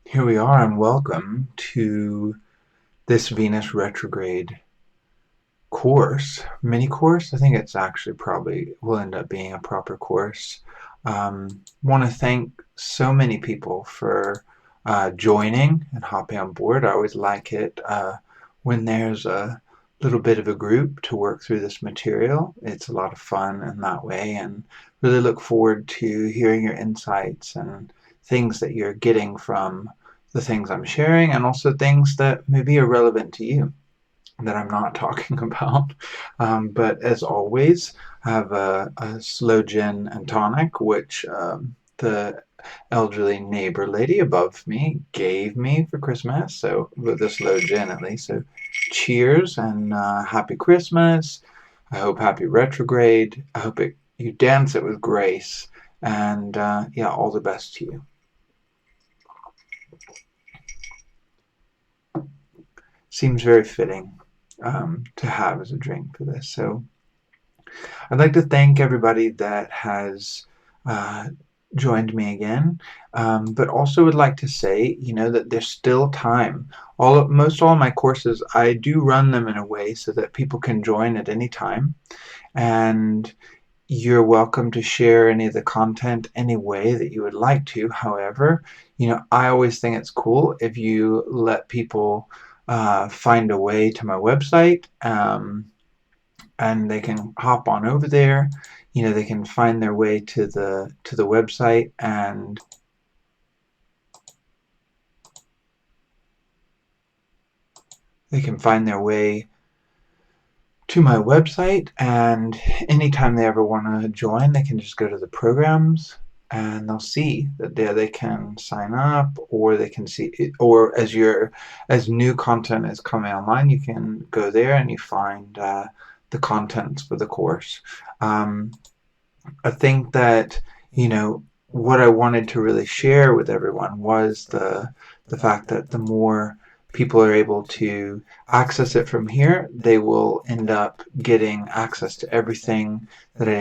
Here we are, and welcome to this Venus retrograde mini course. I think it's actually probably will end up being a proper course. Want to thank so many people for joining and hopping on board. I always like it when there's a little bit of a group to work through this material. It's a lot of fun in that way, and really look forward to hearing your insights and things that you're getting from the things I'm sharing, and also things that maybe are relevant to you that I'm not talking about. But as always, I have a slow gin and tonic, which the elderly neighbor lady above me gave me for Christmas. So, with the slow gin at least. So, cheers and happy Christmas. I hope happy retrograde. I hope you dance it with grace. And yeah, all the best to you. Seems very fitting to have as a drink for this. So I'd like to thank everybody that has joined me again, but also would like to say, that there's still time. Most all of my courses, I do run them in a way so that people can join at any time, and you're welcome to share any of the content any way that you would like to. However, I always think it's cool if you let people find a way to my website, and they can hop on over there. They can find their way to the website, and they can find their way to my website, and anytime they ever want to join, they can just go to the programs, and they'll see that there they can sign up, or they can see it, or as new content is coming online, you can go there and you find the contents for the course. I think that what I wanted to really share with everyone was the fact that the more people are able to access it from here, they will end up getting access to everything that I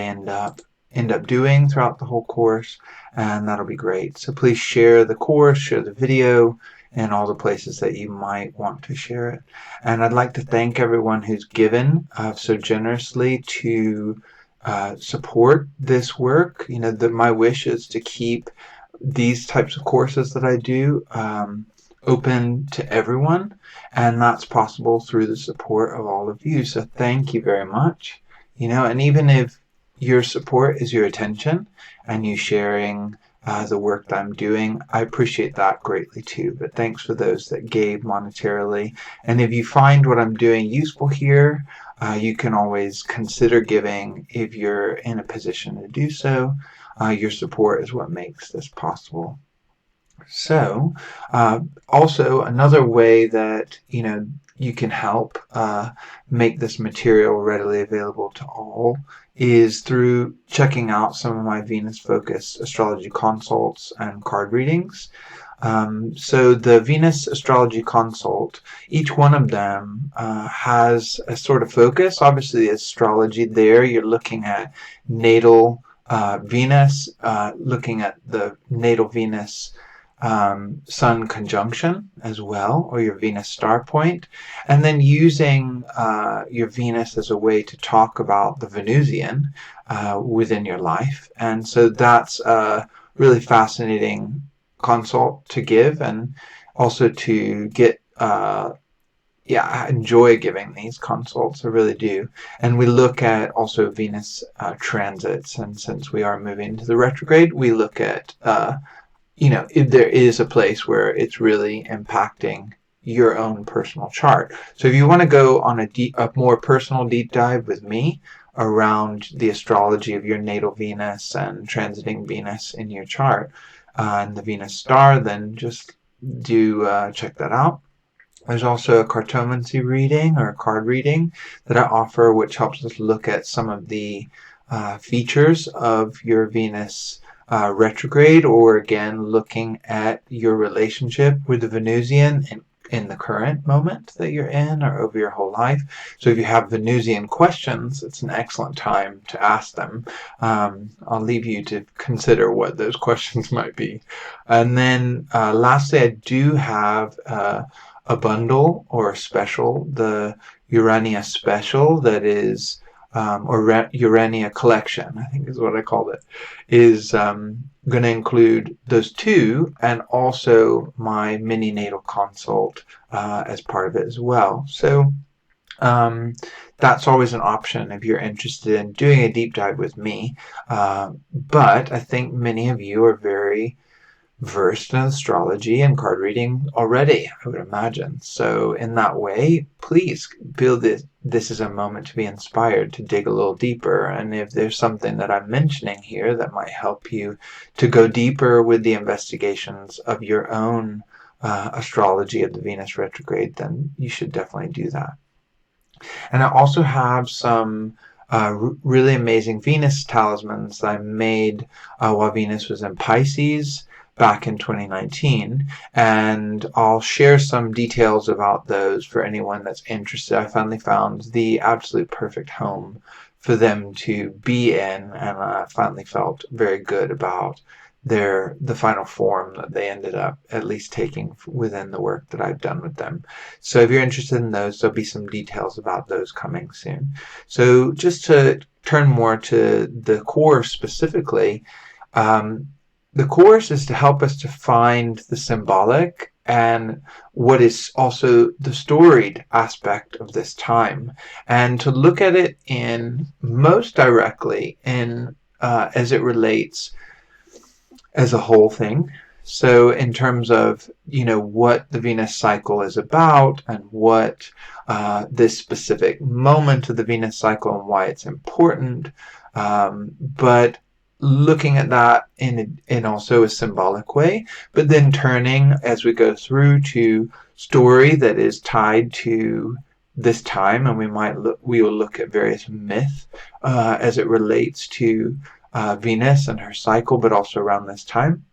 end up doing throughout the whole course, and that'll be great. So please share the course, share the video, and all the places that you might want to share it. And I'd like to thank everyone who's given so generously to support this work. My wish is to keep these types of courses that I do open to everyone, and that's possible through the support of all of you. So thank you very much. And even if your support is your attention and you sharing the work that I'm doing, I appreciate that greatly too. But thanks for those that gave monetarily. And if you find what I'm doing useful here, you can always consider giving if you're in a position to do so. Your support is what makes this possible. So, also another way that you can help make this material readily available to all is through checking out some of my Venus-focused astrology consults and card readings. So the Venus Astrology Consult, each one of them has a sort of focus. Obviously, the astrology there, you're looking at natal Venus, looking at the natal Venus Sun conjunction as well, or your Venus star point, and then using your Venus as a way to talk about the Venusian within your life. And so that's a really fascinating consult to give, and also to get I enjoy giving these consults, I really do. And we look at also Venus transits, and since we are moving to the retrograde, we look at if there is a place where it's really impacting your own personal chart. So if you want to go on a more personal deep dive with me around the astrology of your natal Venus and transiting Venus in your chart and the Venus star, then just do check that out. There's also a cartomancy reading or a card reading that I offer, which helps us look at some of the features of your Venus retrograde, or again looking at your relationship with the Venusian in the current moment that you're in or over your whole life. So if you have Venusian questions, it's an excellent time to ask them. I'll leave you to consider what those questions might be. And then lastly, I do have a bundle or a special, the Urania special, that is or Urania collection, I think is what I called it, is going to include those two and also my mini natal consult as part of it as well. So that's always an option if you're interested in doing a deep dive with me. But I think many of you are very versed in astrology and card reading already, I would imagine. So in that way, please feel that this is a moment to be inspired to dig a little deeper. And if there's something that I'm mentioning here that might help you to go deeper with the investigations of your own astrology of the Venus retrograde, then you should definitely do that. And I also have some really amazing Venus talismans that I made while Venus was in Pisces back in 2019, and I'll share some details about those for anyone that's interested. I finally found the absolute perfect home for them to be in, and I finally felt very good about the final form that they ended up at least taking within the work that I've done with them. So if you're interested in those, there'll be some details about those coming soon. So just to turn more to the course specifically, the course is to help us to find the symbolic and what is also the storied aspect of this time, and to look at it in most directly in as it relates as a whole thing. So in terms of, what the Venus cycle is about and what this specific moment of the Venus cycle and why it's important, but looking at that in also a symbolic way, but then turning as we go through to story that is tied to this time, and we will look at various myths as it relates to Venus and her cycle, but also around this time.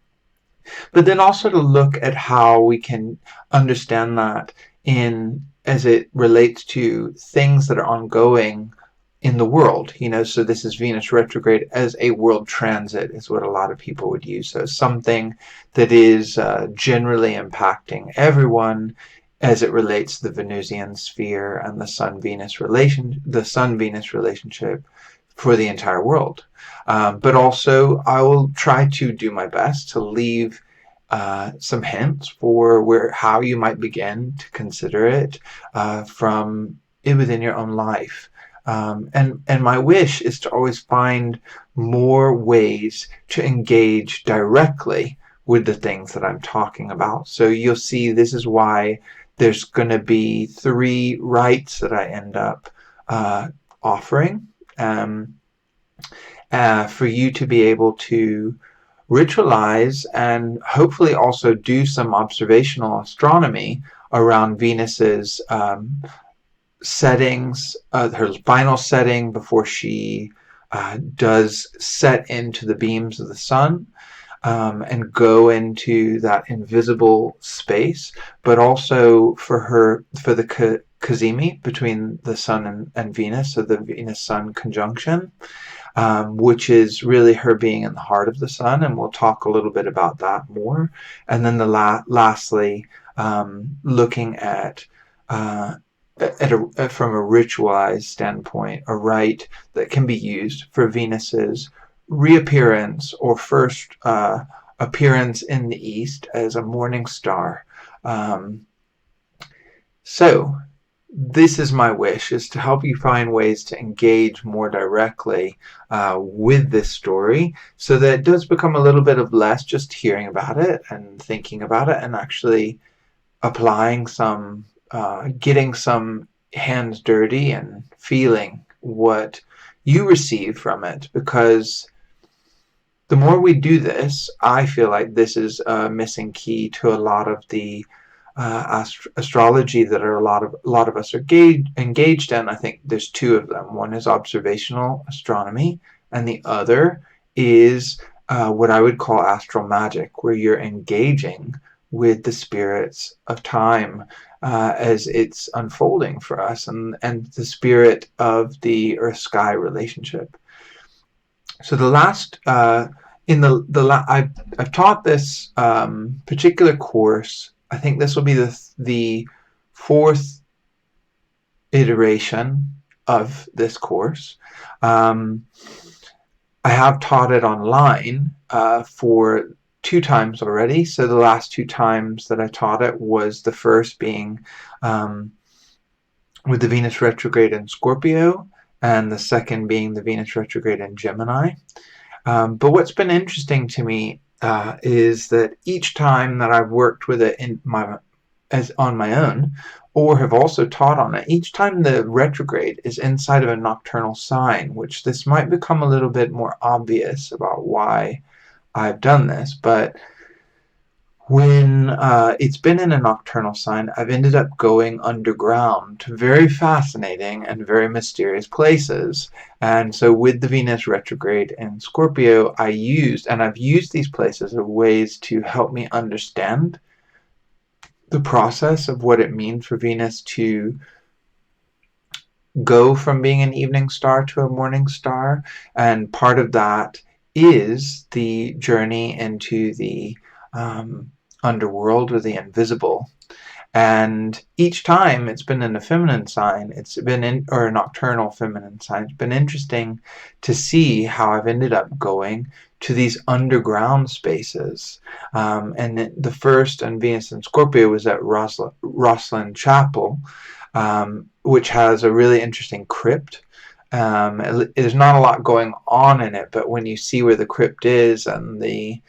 But then also to look at how we can understand that as it relates to things that are ongoing in the world, so this is Venus retrograde as a world transit is what a lot of people would use. So something that is generally impacting everyone as it relates to the Venusian sphere and the Sun-Venus relationship for the entire world. But also I will try to do my best to leave some hints for how you might begin to consider it from within your own life. And my wish is to always find more ways to engage directly with the things that I'm talking about. So you'll see this is why there's going to be 3 rites that I end up offering for you to be able to ritualize and hopefully also do some observational astronomy around Venus's settings, her final setting before she does set into the beams of the sun and go into that invisible space, but also for the cazimi between the sun and Venus, so the Venus-Sun conjunction, which is really her being in the heart of the sun, and we'll talk a little bit about that more. And then lastly, looking at from a ritualized standpoint, a rite that can be used for Venus's reappearance or first appearance in the east as a morning star. So this is my wish, is to help you find ways to engage more directly with this story, so that it does become a little bit of less just hearing about it and thinking about it, and actually applying some getting some hands dirty and feeling what you receive from it. Because the more we do this, I feel like this is a missing key to a lot of the astrology that a lot of us are engaged in. I think there's 2 of them. One is observational astronomy, and the other is what I would call astral magic, where you're engaging with the spirits of time as it's unfolding for us, and the spirit of the Earth-Sky relationship. So the last I've taught this particular course. I think this will be the fourth iteration of this course. I have taught it online for 2 times already. So the last 2 times that I taught it was the first being with the Venus retrograde in Scorpio, and the second being the Venus retrograde in Gemini. But what's been interesting to me is that each time that I've worked with it on my own, or have also taught on it, each time the retrograde is inside of a nocturnal sign, which this might become a little bit more obvious about why I've done this, but when it's been in a nocturnal sign, I've ended up going underground to very fascinating and very mysterious places. And so with the Venus retrograde in Scorpio, I've used these places as ways to help me understand the process of what it means for Venus to go from being an evening star to a morning star. And part of that is the journey into the underworld, or the invisible. And each time it's been in a feminine sign, or a nocturnal feminine sign. It's been interesting to see how I've ended up going to these underground spaces. And the first on Venus and Scorpio was at Rosslyn Chapel, which has a really interesting crypt. There's not a lot going on in it, but when you see where the crypt is and the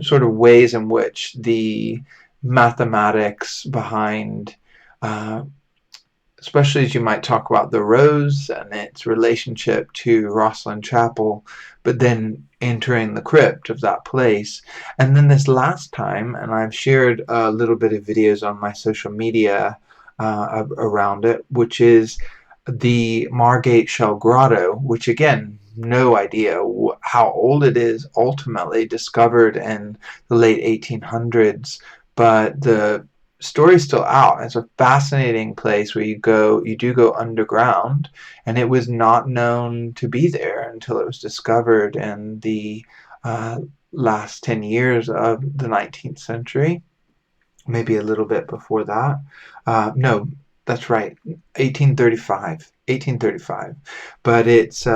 sort of ways in which the mathematics behind, especially as you might talk about the rose and its relationship to Rosslyn Chapel, but then entering the crypt of that place. And then this last time, and I've shared a little bit of videos on my social media around it, which is the Margate Shell Grotto, which again, no idea how old it is, ultimately discovered in the late 1800s, but the story's still out. It's a fascinating place where you do go underground, and it was not known to be there until it was discovered in the last 10 years of the 19th century, maybe a little bit before that. No, that's right, 1835. But it's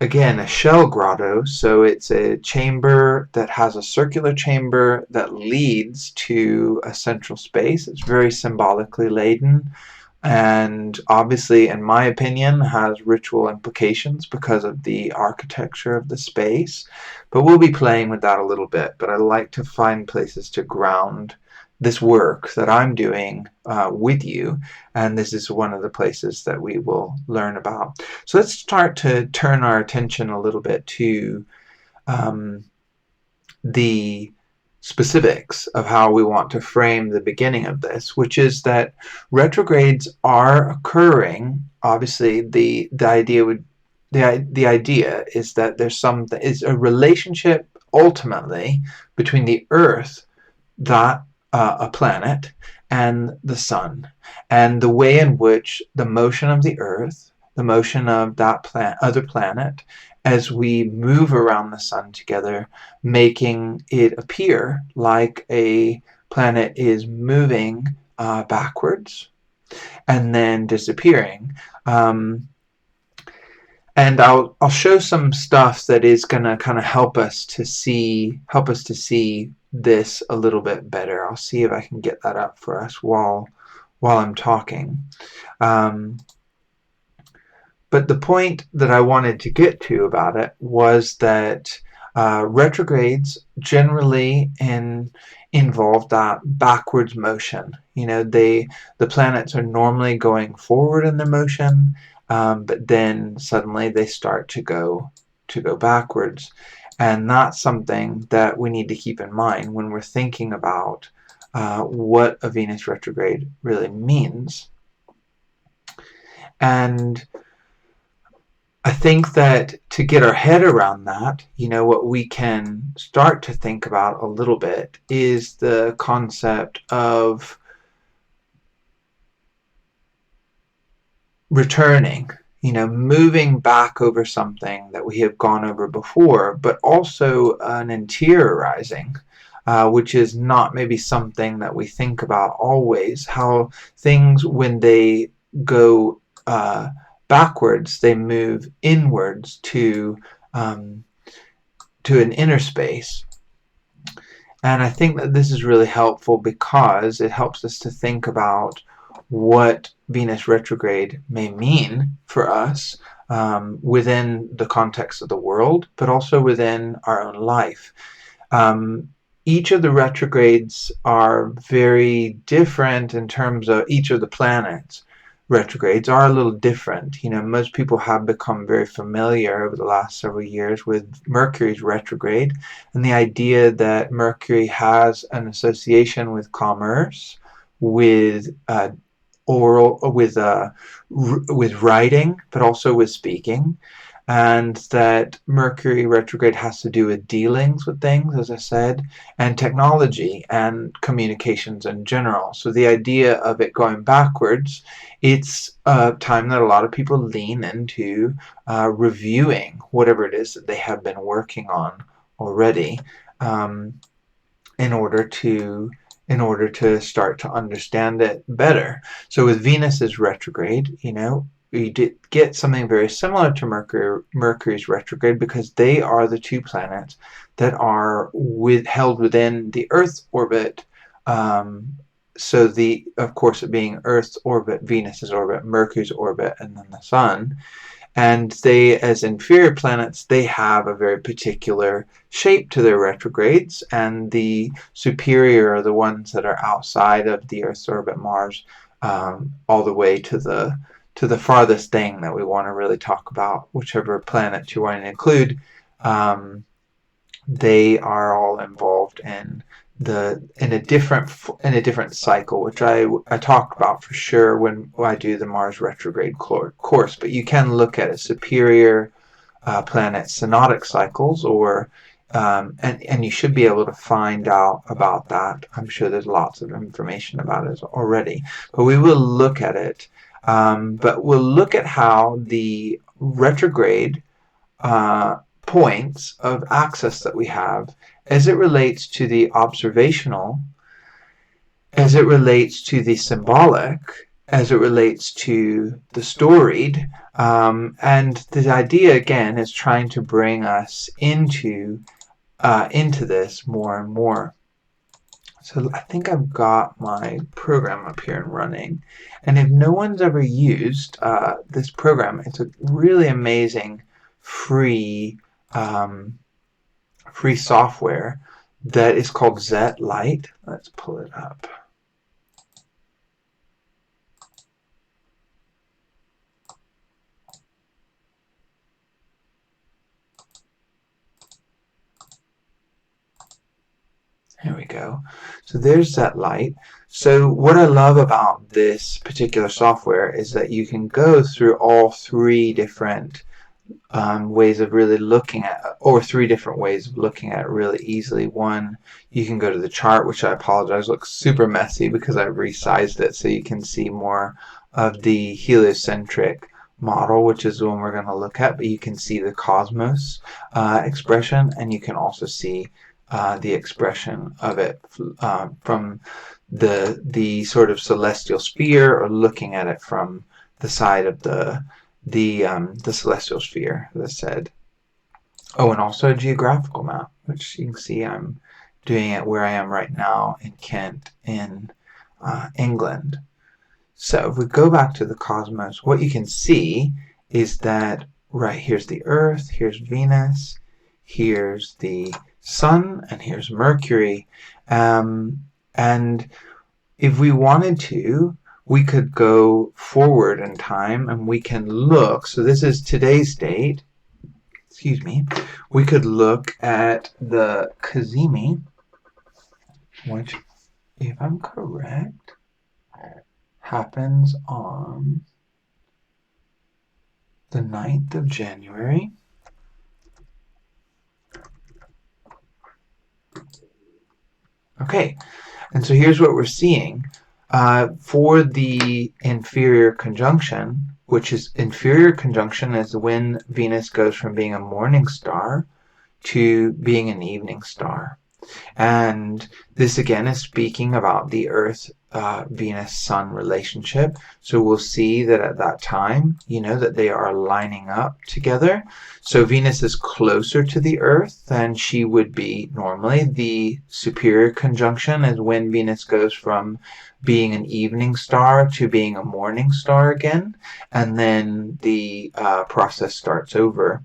again a shell grotto, so it's a chamber that has a circular chamber that leads to a central space. It's very symbolically laden, and obviously, in my opinion, has ritual implications because of the architecture of the space. But we'll be playing with that a little bit. But I like to find places to ground this work that I'm doing with you, and this is one of the places that we will learn about. So let's start to turn our attention a little bit to the specifics of how we want to frame the beginning of this, which is that retrogrades are occurring. Obviously, the idea is that there's a relationship ultimately between the Earth, that a planet, and the sun, and the way in which the motion of the Earth, the motion of that other planet, as we move around the sun together, making it appear like a planet is moving backwards and then disappearing. And I'll show some stuff that is going to kind of help us to see this a little bit better. I'll see if I can get that up for us while I'm talking. But the point that I wanted to get to about it was that retrogrades generally involve that backwards motion. You know, the planets are normally going forward in their motion, but then suddenly they start to go backwards. And that's something that we need to keep in mind when we're thinking about what a Venus retrograde really means. And I think that to get our head around that, what we can start to think about a little bit is the concept of returning, moving back over something that we have gone over before, but also an interiorizing, which is not maybe something that we think about always. How things, when they go backwards, they move inwards um, to an inner space. And I think that this is really helpful because it helps us to think about what Venus retrograde may mean for us within the context of the world, but also within our own life. Um, each of the retrogrades are very different in terms of each of the planets. Retrogrades are a little different. Most people have become very familiar over the last several years with Mercury's retrograde and the idea that Mercury has an association with commerce, with oral, with writing, but also with speaking, and that Mercury retrograde has to do with dealings with things, as I said, and technology and communications in general. So the idea of it going backwards, it's a time that a lot of people lean into reviewing whatever it is that they have been working on already, um, in order to start to understand it better. So with Venus's retrograde, we did get something very similar to Mercury's retrograde because they are the two planets that are held within the Earth's orbit. So of course, it being Earth's orbit, Venus's orbit, Mercury's orbit, and then the Sun. And they, as inferior planets, they have a very particular shape to their retrogrades, and the superior are the ones that are outside of the Earth's orbit, Mars, all the way to the farthest thing that we want to really talk about, whichever planet you want to include. They are all involved in a different cycle, which I talk about for sure when I do the Mars retrograde course. But you can look at a superior planet synodic cycles, or and you should be able to find out about that. I'm sure there's lots of information about it already, but we will look at it. But we'll look at how the retrograde points of access that we have as it relates to the observational, as it relates to the symbolic, as it relates to the storied. And the idea, again, is trying to bring us into this more and more. So I think I've got my program up here and running. And if no one's ever used this program, it's a really amazing free free software that is called Zet Light. Let's pull it up. There we go. So there's Zet Light. So what I love about this particular software is that you can go through all three different ways of really looking at, or three different ways of looking at it really easily. One, you can go to the chart, which I apologize looks super messy because I resized it so you can see more of the heliocentric model, which is the one we're going to look at, but you can see the cosmos expression, and you can also see the expression of it from the sort of celestial sphere, or looking at it from the side of the celestial sphere, as I said. Oh, and also a geographical map, which you can see I'm doing it where I am right now in Kent, in England. So if we go back to the cosmos, what you can see is that, right, here's the Earth, here's Venus, here's the Sun, and here's Mercury. And if we wanted to, we could go forward in time and we can look. So this is today's date. Excuse me. We could look at the Cazimi, which, if I'm correct, happens on the 9th of January. Okay, and so here's what we're seeing. For the inferior conjunction, which is inferior conjunction is when Venus goes from being a morning star to being an evening star. And this again is speaking about the Earth Venus Sun relationship. So we'll see that at that time, that they are lining up together. So Venus is closer to the Earth than she would be normally. The superior conjunction is when Venus goes from being an evening star to being a morning star again. And then the process starts over.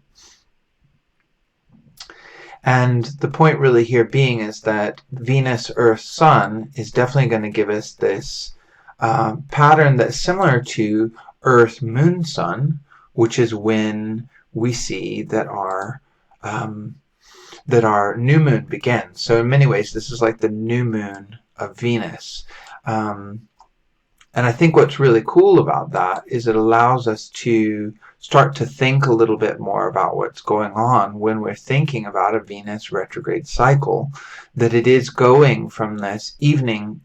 And the point really here being is that Venus, Earth, Sun is definitely going to give us this pattern that's similar to Earth, Moon, Sun, which is when we see that our new moon begins. So in many ways, this is like the new moon of Venus. And I think what's really cool about that is it allows us to start to think a little bit more about what's going on when we're thinking about a Venus retrograde cycle, that it is going from this evening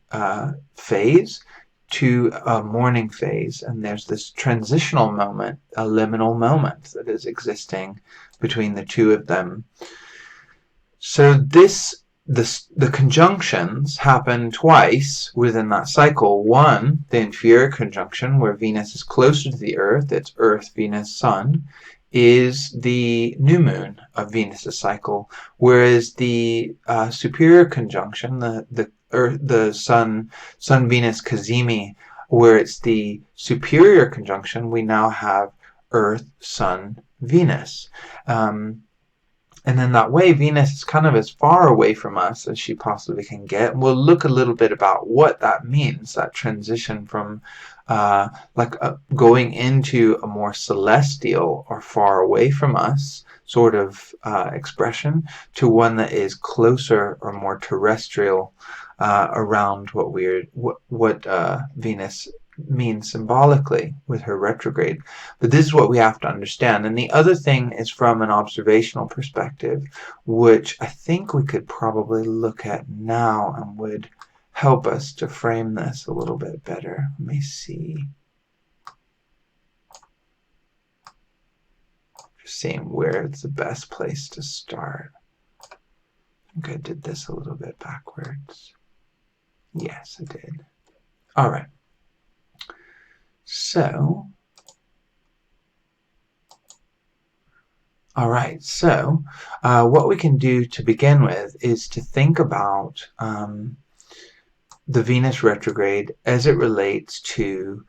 phase to a morning phase, and there's this transitional moment, a liminal moment that is existing between the two of them. So the conjunctions happen twice within that cycle. One, the inferior conjunction, where Venus is closer to the Earth, it's Earth, Venus, Sun, is the new moon of Venus's cycle, whereas the superior conjunction, the Sun Venus cazimi, where it's the superior conjunction, we now have Earth, Sun, Venus. And in that way, Venus is kind of as far away from us as she possibly can get. And we'll look a little bit about what that means, that transition from going into a more celestial or far away from us sort of expression to one that is closer or more terrestrial around what Venus means symbolically with her retrograde. But this is what we have to understand. And the other thing is from an observational perspective, which I think we could probably look at now and would help us to frame this a little bit better. Let me see. Just seeing where it's the best place to start. I think I did this a little bit backwards. Yes, I did. All right. So, what we can do to begin with is to think about the Venus retrograde as it relates to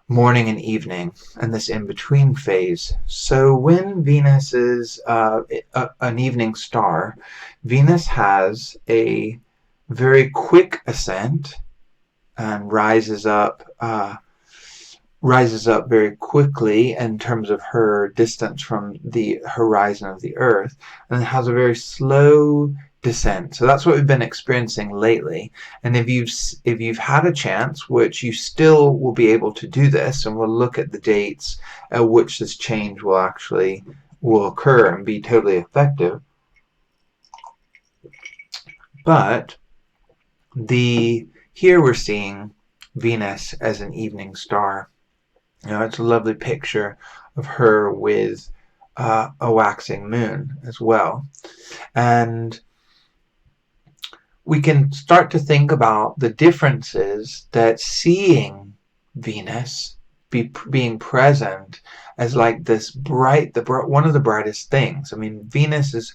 morning and evening and this in-between phase. So when Venus is an evening star, Venus has a very quick ascent and rises up very quickly in terms of her distance from the horizon of the Earth, and has a very slow descent. So that's what we've been experiencing lately. And if you've had a chance, which you still will be able to do this, and we'll look at the dates at which this change will occur and be totally effective. But here we're seeing Venus as an evening star. It's a lovely picture of her with a waxing moon as well. And we can start to think about the differences that seeing Venus being present as like this one of the brightest things. I mean, Venus is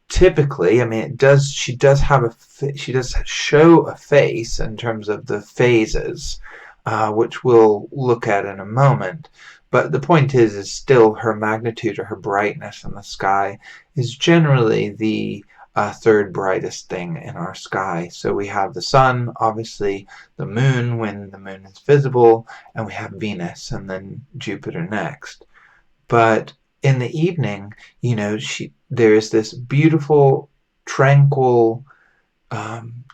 typically, she does show a face in terms of the phases, which we'll look at in a moment. But the point is still her magnitude or her brightness in the sky is generally the third brightest thing in our sky. So we have the sun, obviously the moon when the moon is visible, and we have Venus and then Jupiter next. But in the evening, there is this beautiful, tranquil,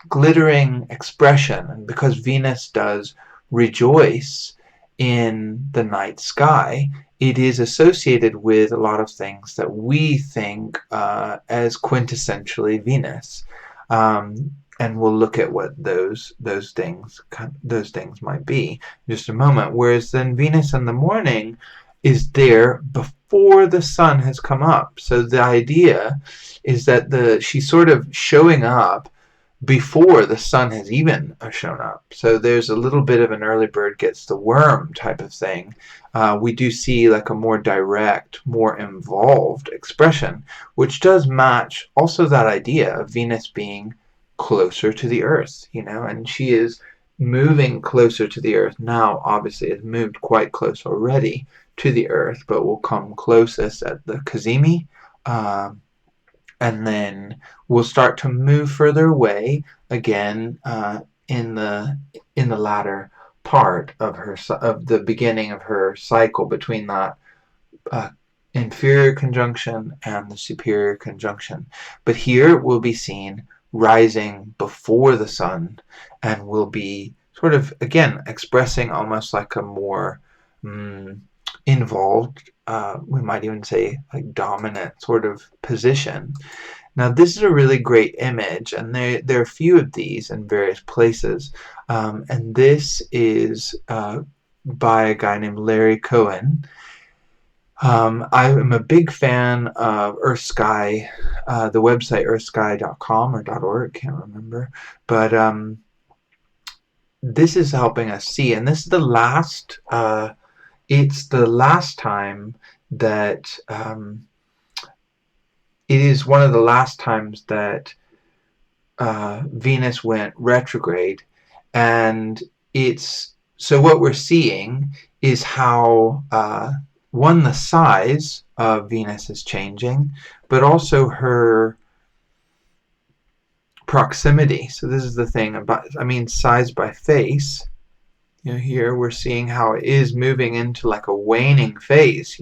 glittering expression. And because Venus does rejoice in the night sky, it is associated with a lot of things that we think as quintessentially Venus. And we'll look at what those things might be in just a moment. Whereas then Venus in the morning is there before the sun has come up. So the idea is that she's sort of showing up before the sun has even shown up. So there's a little bit of an early bird gets the worm type of thing. We do see like a more direct, more involved expression, which does match also that idea of Venus being closer to the Earth, and she is moving closer to the Earth now. Obviously, has moved quite close already to the Earth, but will come closest at the Cazimi. And then we'll start to move further away again in the latter part of the beginning of her cycle between that inferior conjunction and the superior conjunction. But here we'll be seen rising before the sun, and will be sort of again expressing almost like a more involved, we might even say like dominant sort of position. Now this is a really great image, and there are a few of these in various places, and this is by a guy named Larry Cohen. I am a big fan of Earth Sky, the website earthsky.com or .org, can't remember, but this is helping us see, and this is the last it's the last time that it is one of the last times that Venus went retrograde, and so what we're seeing is how one, the size of Venus is changing, but also her proximity. So this is the thing about, size by face. Here we're seeing how it is moving into like a waning phase.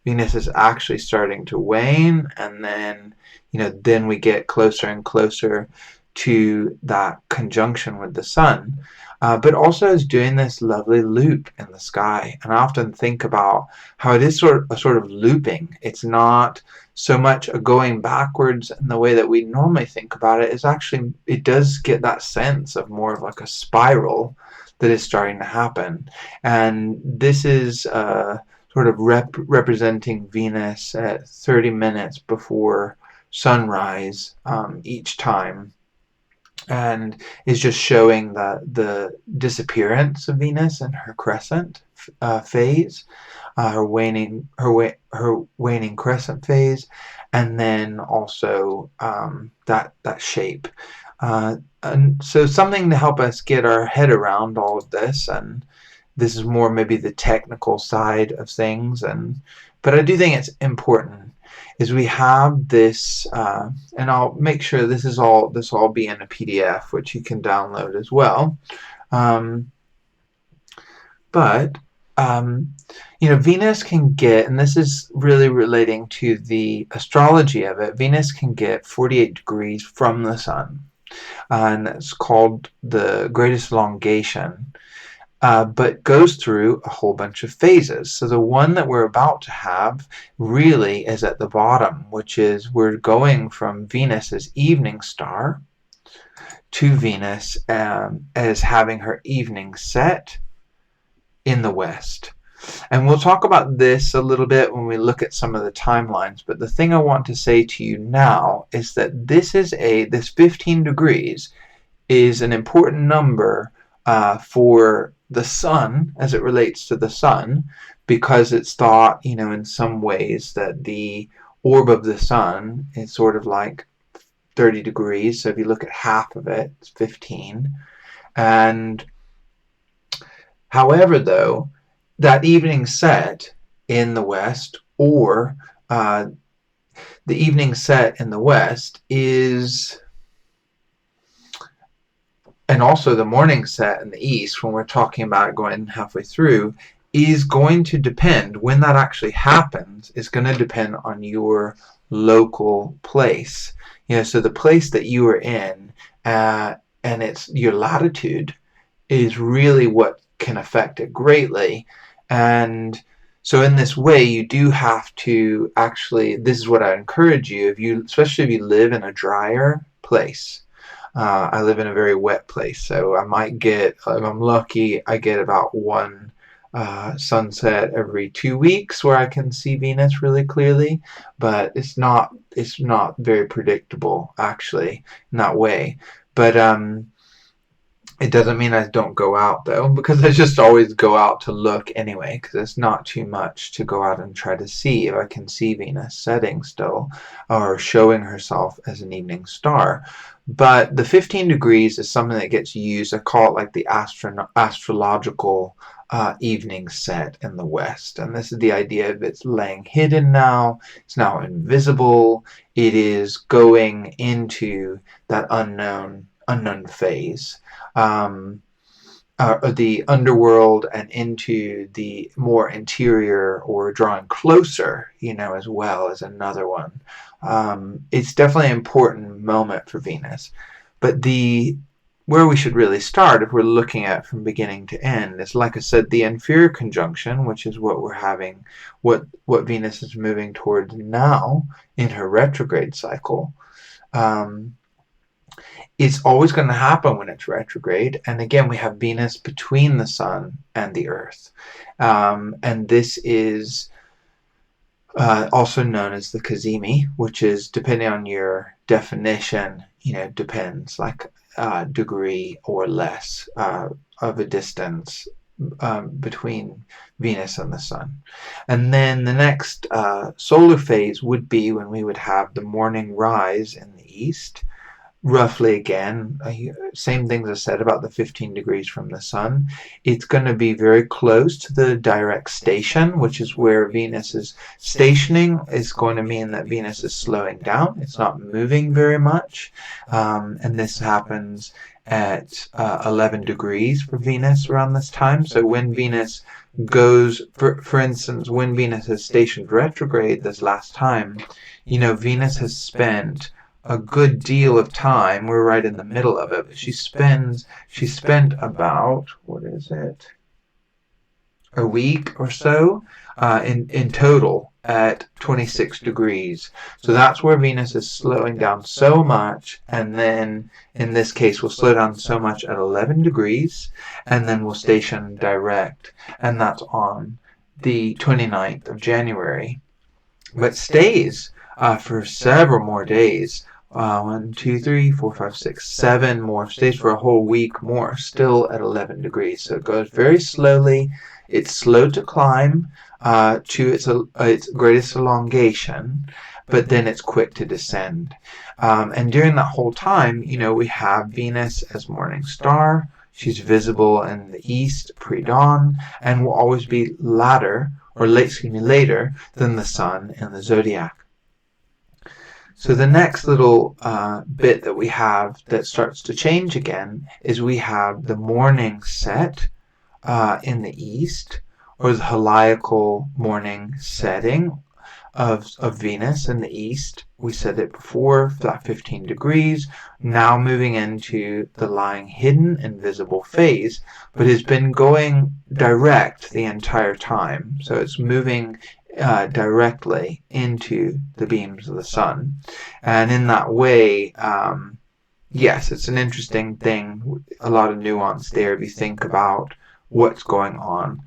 Venus is actually starting to wane, and then then we get closer and closer to that conjunction with the sun. But also is doing this lovely loop in the sky. And I often think about how it is sort of looping. It's not so much a going backwards in the way that we normally think about it. It's actually, it does get that sense of more of like a spiral that is starting to happen. And this is sort of representing Venus at 30 minutes before sunrise each time. And is just showing the disappearance of Venus in her crescent phase, her waning crescent phase, and then also that shape. And so something to help us get our head around all of this, and this is more maybe the technical side of things, but I do think it's important. Is we have this, and I'll make sure this will all be in a PDF, which you can download as well. But Venus can get, and this is really relating to the astrology of it, Venus can get 48 degrees from the sun, and it's called the greatest elongation. But goes through a whole bunch of phases. So the one that we're about to have really is at the bottom, which is we're going from Venus as evening star to Venus as having her evening set in the west. And we'll talk about this a little bit when we look at some of the timelines, but the thing I want to say to you now is that this 15 degrees is an important number for the sun, as it relates to the sun, because it's thought, in some ways that the orb of the sun is sort of like 30 degrees. So if you look at half of it, it's 15. And however, though, that evening set in the west, or the evening set in the west is, and also the morning set in the east, when we're talking about going halfway through, is going to depend, when that actually happens, is going to depend on your local place. So the place that you are in, and it's your latitude, is really what can affect it greatly. And So in this way, you do have to actually, this is what I encourage you, especially if you live in a drier place. I live in a very wet place, so I might get, if I'm lucky, I get about one sunset every 2 weeks where I can see Venus really clearly, but it's not very predictable actually in that way. But it doesn't mean I don't go out though, because I just always go out to look anyway, because it's not too much to go out and try to see if I can see Venus setting still or showing herself as an evening star. But the 15 degrees is something that gets used. I call it like the astrological evening set in the West. And this is the idea of it's laying hidden now. It's now invisible. It is going into that unknown phase. The underworld and into the more interior, or drawing closer, as well as another one. It's definitely an important moment for Venus. But where we should really start, if we're looking at from beginning to end, is, like I said, the inferior conjunction, which is what we're having, what Venus is moving towards now in her retrograde cycle. It's always going to happen when it's retrograde. And again, we have Venus between the Sun and the Earth. And this is also known as the cazimi, which is, depending on your definition, depends, like degree or less of a distance between Venus and the Sun. And then the next solar phase would be when we would have the morning rise in the east. Roughly, again, same things I said about the 15 degrees from the Sun. It's going to be very close to the direct station, which is where Venus is stationing. Is going to mean that Venus is slowing down. It's not moving very much. And this happens at 11 degrees for Venus around this time. So when Venus goes, for instance, when Venus is stationed retrograde this last time, Venus has spent a good deal of time. We're right in the middle of it. But she spent about, a week or so in total at 26 degrees. So that's where Venus is slowing down so much, and then in this case we'll slow down so much at 11 degrees, and then we'll station direct, and that's on the 29th of January. But stays for several more days. 1, 2, 3, 4, 5, 6, 7 more. Stays for a whole week more, still at 11 degrees. So it goes very slowly. It's slow to climb to its greatest elongation, but then it's quick to descend. And during that whole time, we have Venus as morning star. She's visible in the east pre-dawn, and will always be later than the Sun in the zodiac. So the next little bit that we have that starts to change again is we have the morning set in the east, or the heliacal morning setting of Venus in the east. We said it before, that 15 degrees, now moving into the lying hidden invisible phase, but has been going direct the entire time. So it's moving directly into the beams of the Sun. And in that way, yes, it's an interesting thing, a lot of nuance there if you think about what's going on.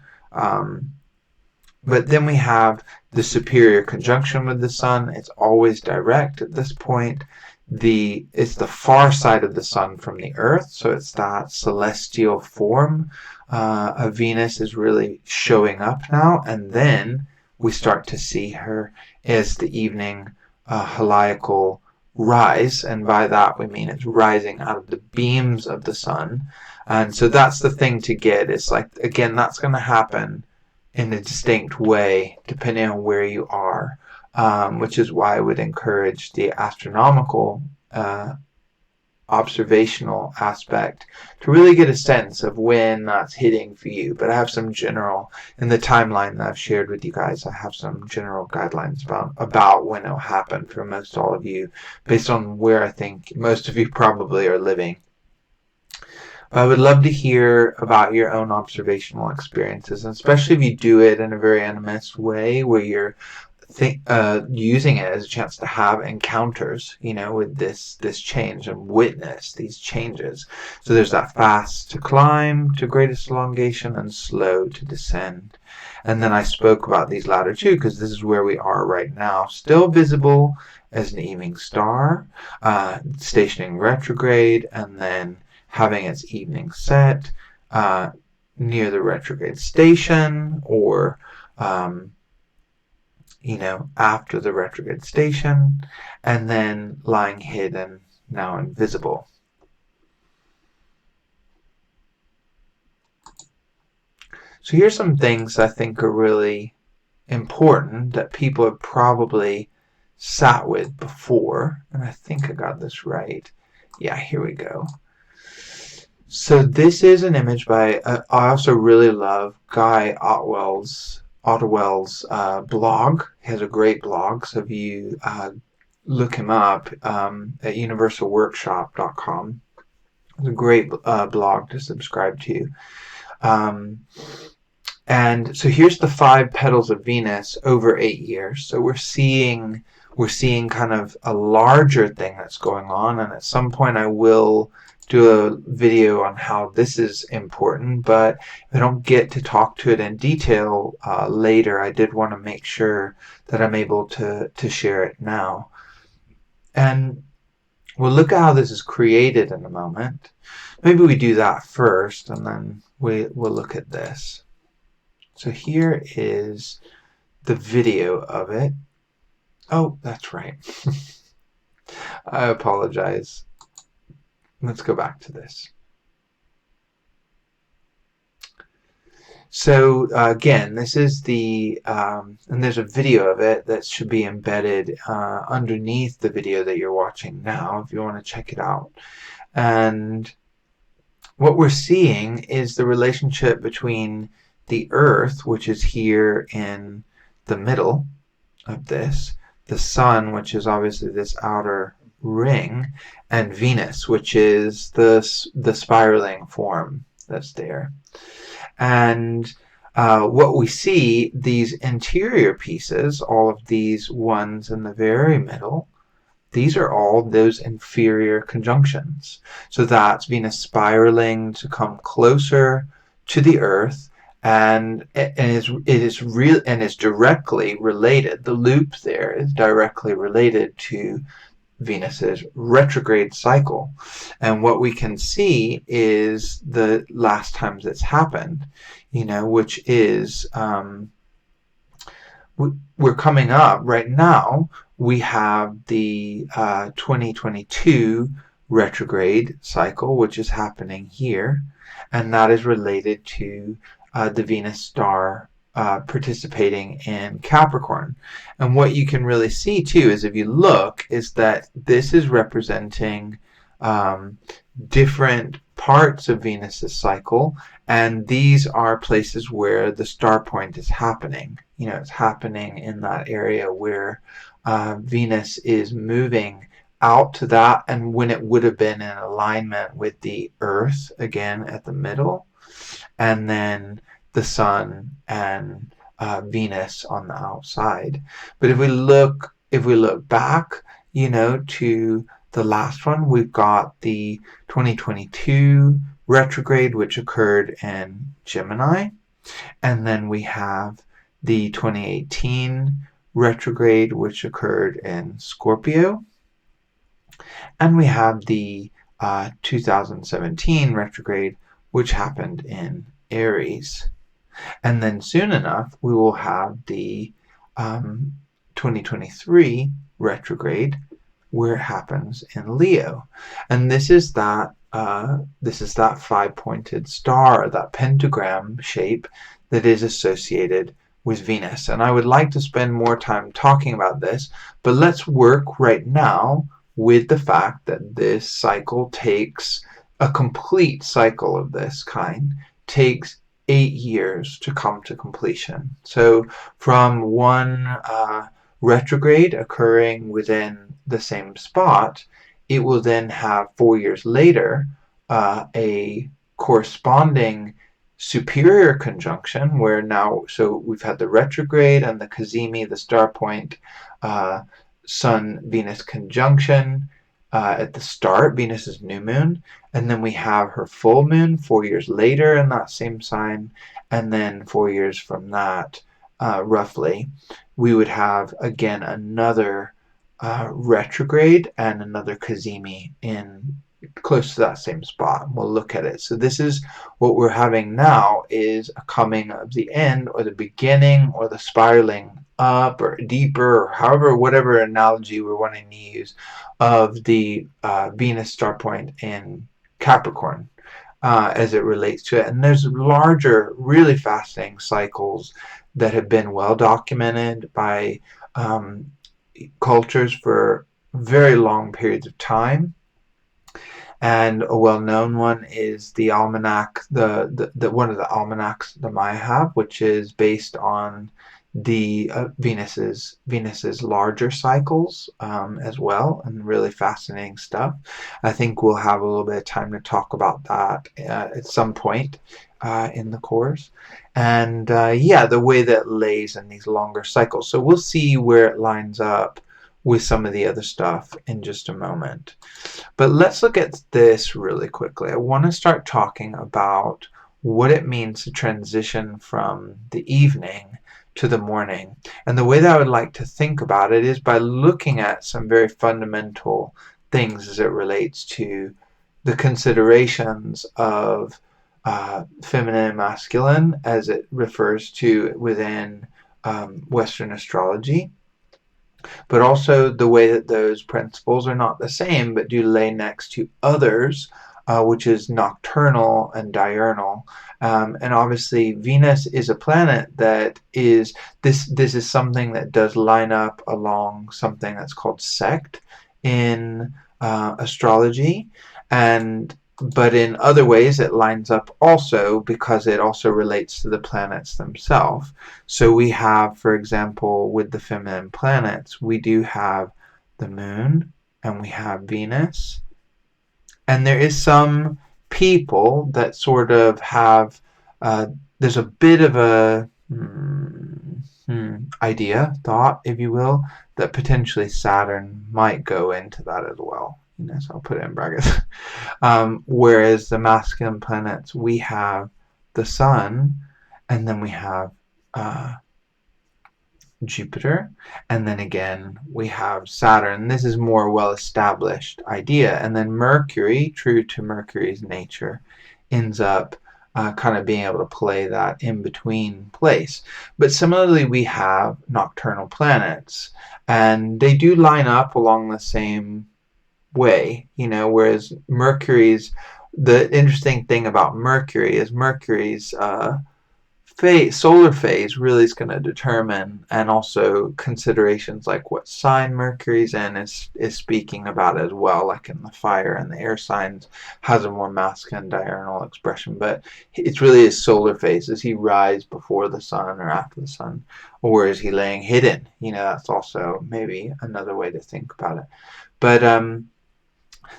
But then we have the superior conjunction with the Sun. It's always direct at this point. It's the far side of the Sun from the Earth, so it's that celestial form of Venus is really showing up now, and then we start to see her as the evening heliacal rise, and by that we mean it's rising out of the beams of the Sun. And so that's the thing to get. It's like, again, that's going to happen in a distinct way depending on where you are, which is why I would encourage the astronomical observational aspect to really get a sense of when that's hitting for you. But I have some general, in the timeline that I've shared with you guys, I have some general guidelines about when it'll happen for most all of you, based on where I think most of you probably are living. I would love to hear about your own observational experiences, and especially if you do it in a very animist way where you're using it as a chance to have encounters, with this change and witness these changes. So there's that fast to climb to greatest elongation and slow to descend. And then I spoke about these latter two because this is where we are right now, still visible as an evening star, stationing retrograde, and then having its evening set near the retrograde station, or after the retrograde station, and then lying hidden, now invisible. So here's some things I think are really important that people have probably sat with before, and I think I got this right. Yeah, here we go. So this is an image by, I also really love Guy Ottwell's blog. He has a great blog, so if you look him up at universalworkshop.com, it's a great blog to subscribe to. And so here's the 5 petals of Venus over 8 years. So we're seeing kind of a larger thing that's going on, and at some point I will do a video on how this is important, but if I don't get to talk to it in detail later, I did want to make sure that I'm able to share it now. And we'll look at how this is created in a moment. Maybe we do that first, and then we'll look at this. So here is the video of it. Oh, that's right. I apologize. Let's go back to this. So again, this is the, and there's a video of it that should be embedded underneath the video that you're watching now if you want to check it out. And what we're seeing is the relationship between the Earth, which is here in the middle of this, the Sun, which is obviously this outer ring, and Venus, which is the spiraling form that's there. And what we see, these interior pieces, all of these ones in the very middle, these are all those inferior conjunctions. So that's Venus spiraling to come closer to the Earth, and it is directly related. The loop there is directly related to Venus's retrograde cycle. And what we can see is the last times it's happened, which is we're coming up right now. We have the 2022 retrograde cycle, which is happening here, and that is related to the Venus star participating in Capricorn. And what you can really see too is, if you look, is that this is representing different parts of Venus's cycle, and these are places where the star point is happening. It's happening in that area where Venus is moving out to that, and when it would have been in alignment with the Earth again at the middle, and then the Sun and Venus on the outside. But if we look back, to the last one, we've got the 2022 retrograde, which occurred in Gemini, and then we have the 2018 retrograde, which occurred in Scorpio, and we have the 2017 retrograde, which happened in Aries. And then soon enough, we will have the 2023 retrograde, where it happens in Leo. And this is that 5-pointed star, that pentagram shape that is associated with Venus. And I would like to spend more time talking about this, but let's work right now with the fact that this cycle takes, a complete cycle of this kind takes 8 years to come to completion. So from one retrograde occurring within the same spot, it will then have 4 years later a corresponding superior conjunction, where now, so we've had the retrograde and the cazimi, the star point, Sun-Venus conjunction at the start, Venus's new moon, and then we have her full moon 4 years later in that same sign, and then 4 years from that, roughly, we would have again another retrograde and another cazimi in close to that same spot. We'll look at it. So this is what we're having now, is a coming of the end, or the beginning, or the spiraling up or deeper, or however, whatever analogy we're wanting to use, of the Venus star point in Capricorn as it relates to it. And there's larger, really fascinating cycles that have been well documented by cultures for very long periods of time. And a well-known one is the almanac, the one of the almanacs the Maya have, which is based on the Venus's larger cycles as well, and really fascinating stuff. I think we'll have a little bit of time to talk about that at some point in the course. And yeah, the way that it lays in these longer cycles. So we'll see where it lines up with some of the other stuff in just a moment. But let's look at this really quickly. I want to start talking about what it means to transition from the evening to the morning. And the way that I would like to think about it is by looking at some very fundamental things as it relates to the considerations of feminine and masculine, as it refers to within Western astrology, but also the way that those principles are not the same, but do lay next to others, which is nocturnal and diurnal. And obviously Venus is a planet that is, this is something that does line up along something that's called sect in astrology, but in other ways it lines up also because it also relates to the planets themselves. So we have, for example, with the feminine planets, we do have the moon and we have Venus. And there is some people that sort of have, there's a bit of a thought, if you will, that potentially Saturn might go into that as well. So I'll put it in brackets. Whereas the masculine planets, we have the Sun, and then we have Jupiter, and then again we have Saturn. This is more well-established idea. And then Mercury, true to Mercury's nature, ends up kind of being able to play that in-between place. But similarly, we have nocturnal planets, and they do line up along the same way, whereas Mercury's, the interesting thing about Mercury is Mercury's solar phase really is going to determine, and also considerations like what sign Mercury's in is speaking about as well, like in the fire and the air signs has a more masculine diurnal expression, but it's really his solar phase. Does he rise before the sun or after the sun, or is he laying hidden? That's also maybe another way to think about it. But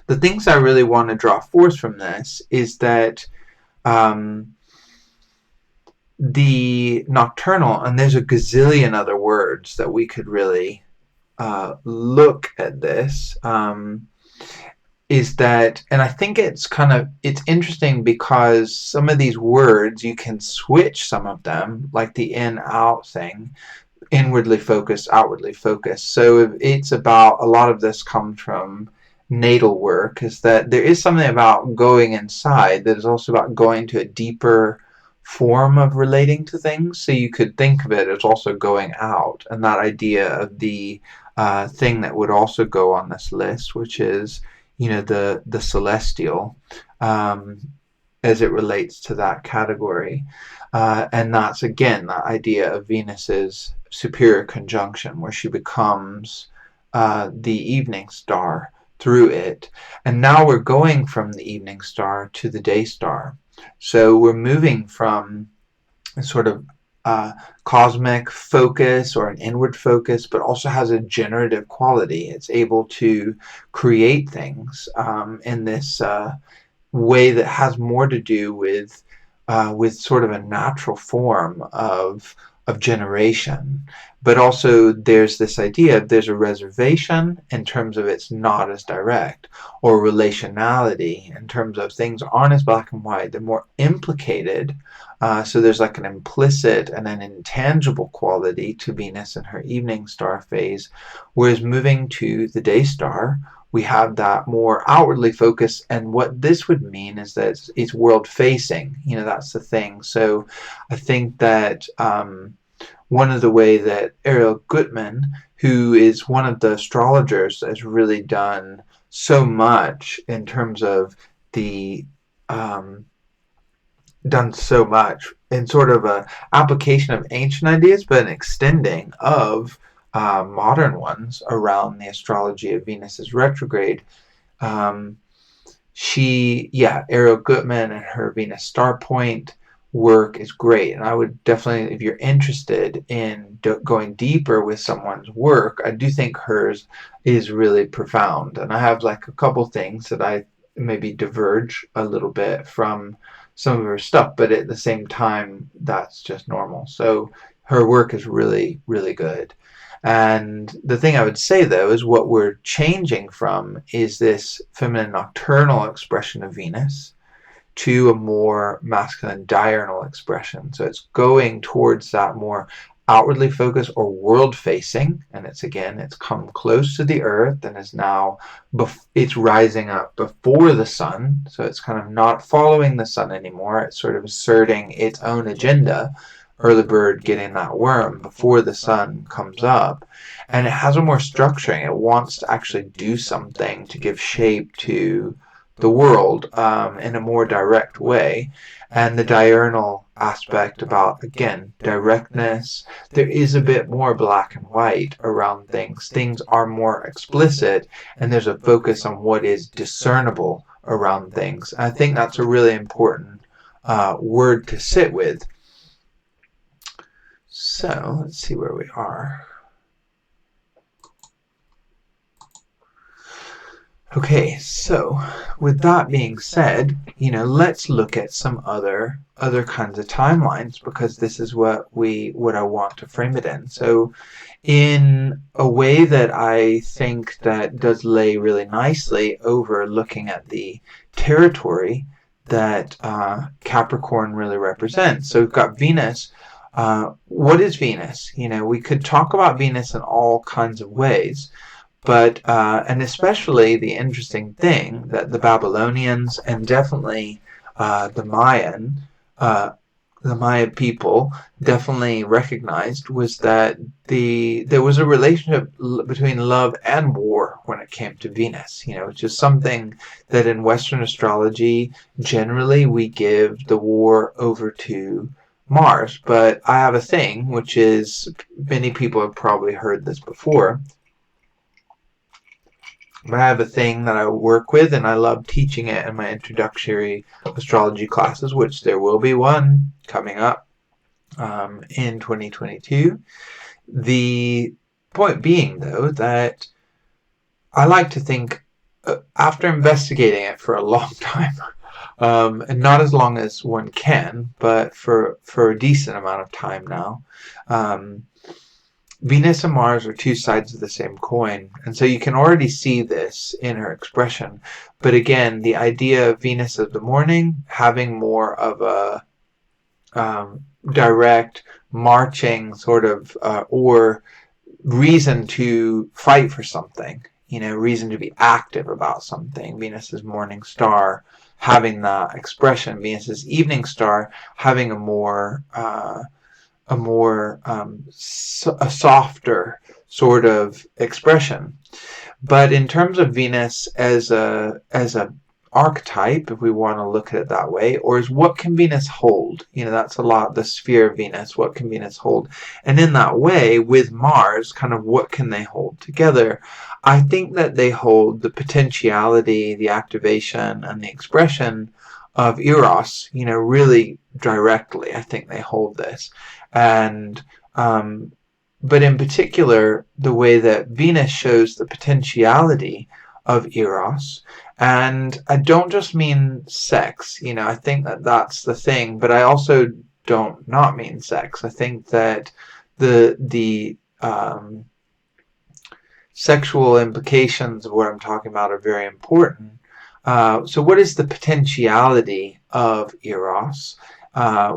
the things I really want to draw forth from this is that the nocturnal, and there's a gazillion other words that we could really look at this, is that, and I think it's interesting because some of these words, you can switch some of them, like the in-out thing, inwardly focused, outwardly focused. So it's about, a lot of this comes from natal work, is that there is something about going inside that is also about going to a deeper form of relating to things. So you could think of it as also going out, and that idea of the thing that would also go on this list, which is the celestial, as it relates to that category. And that's again that idea of Venus's superior conjunction, where she becomes the evening star through it. And now we're going from the evening star to the day star. So we're moving from a sort of cosmic focus or an inward focus, but also has a generative quality. It's able to create things in this way that has more to do with sort of a natural form of generation. But also there's this idea, there's a reservation in terms of it's not as direct, or relationality in terms of things aren't as black and white, they're more implicated. So there's like an implicit and an intangible quality to Venus in her evening star phase, whereas moving to the day star, we have that more outwardly focused, and what this would mean is that it's world facing. That's the thing. So I think that one of the way that Ariel Gutman, who is one of the astrologers that has really done so much in terms of the done so much in sort of a application of ancient ideas, but an extending of modern ones around the astrology of Venus's retrograde. Ariel Gutman and her Venus Star Point work is great, and I would definitely, if you're interested in going deeper with someone's work, I do think hers is really profound. And I have like a couple things that I maybe diverge a little bit from some of her stuff, but at the same time, that's just normal. So her work is really, really good. And the thing I would say, though, is what we're changing from is this feminine nocturnal expression of Venus to a more masculine diurnal expression. So it's going towards that more outwardly focused or world facing, and it's come close to the earth and is now it's rising up before the sun. So it's kind of not following the sun anymore. It's sort of asserting its own agenda, early bird getting that worm before the sun comes up. And it has a more structuring. It wants to actually do something to give shape to the world in a more direct way. And the diurnal aspect about, again, directness. There is a bit more black and white around things. Things are more explicit, and there's a focus on what is discernible around things. And I think that's a really important word to sit with. So let's see where we are. Okay, so with that being said, let's look at some other kinds of timelines, because this is what I want to frame it in. So in a way that I think that does lay really nicely over looking at the territory that Capricorn really represents. So we've got Venus. What is Venus? We could talk about Venus in all kinds of ways. But, and especially the interesting thing that the Babylonians and definitely the Maya people definitely recognized was that there was a relationship between love and war when it came to Venus, which is something that in Western astrology, generally we give the war over to Mars. But I have a thing, which is, many people have probably heard this before, I have a thing that I work with, and I love teaching it in my introductory astrology classes, which there will be one coming up in 2022. The point being, though, that I like to think, after investigating it for a long time, and not as long as one can, but for a decent amount of time now, Venus and Mars are two sides of the same coin, and so you can already see this in her expression. But again, the idea of Venus of the morning having more of a direct, marching sort of, or reason to fight for something, reason to be active about something. Venus's morning star having that expression. Venus's evening star having a softer sort of expression. But in terms of Venus as a archetype, if we want to look at it that way, or is what can Venus hold? That's a lot the sphere of Venus. What can Venus hold? And in that way, with Mars, kind of what can they hold together? I think that they hold the potentiality, the activation, and the expression of Eros, really directly. I think they hold this. And but in particular, the way that Venus shows the potentiality of Eros. And I don't just mean sex, I think that that's the thing, but I also don't not mean sex. I think that the sexual implications of what I'm talking about are very important. So what is the potentiality of Eros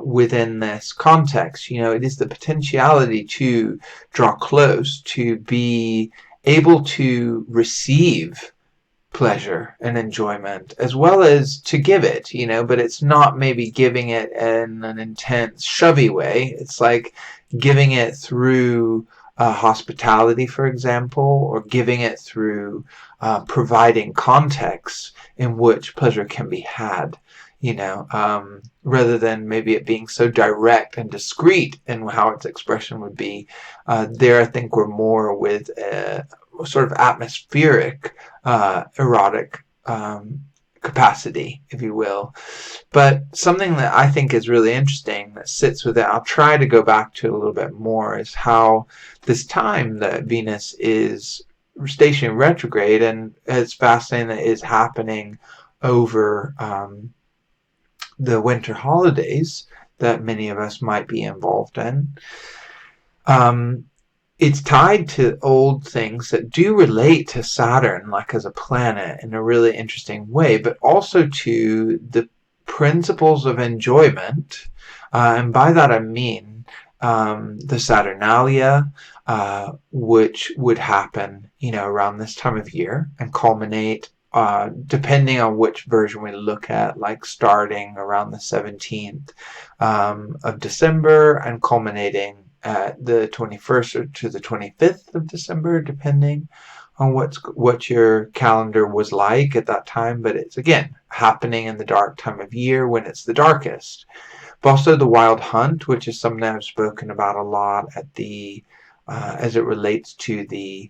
within this context? It is the potentiality to draw close, to be able to receive pleasure and enjoyment, as well as to give it, but it's not maybe giving it in an intense, shovey way. It's like giving it through hospitality, for example, or giving it through providing context in which pleasure can be had, rather than maybe it being so direct and discreet in how its expression would be. There, I think we're more with a sort of atmospheric erotic capacity, if you will. But something that I think is really interesting that sits with it, I'll try to go back to it a little bit more, is how this time that Venus is stationary retrograde, and it's fascinating that it is happening over the winter holidays that many of us might be involved in. It's tied to old things that do relate to Saturn, like as a planet, in a really interesting way, but also to the principles of enjoyment. And by that I mean the Saturnalia, which would happen, around this time of year and culminate, depending on which version we look at, like starting around the 17th of December and culminating at the 21st to the 25th of December, depending on what your calendar was like at that time. But it's, again, happening in the dark time of year when it's the darkest. But also the wild hunt, which is something I've spoken about a lot at the as it relates to the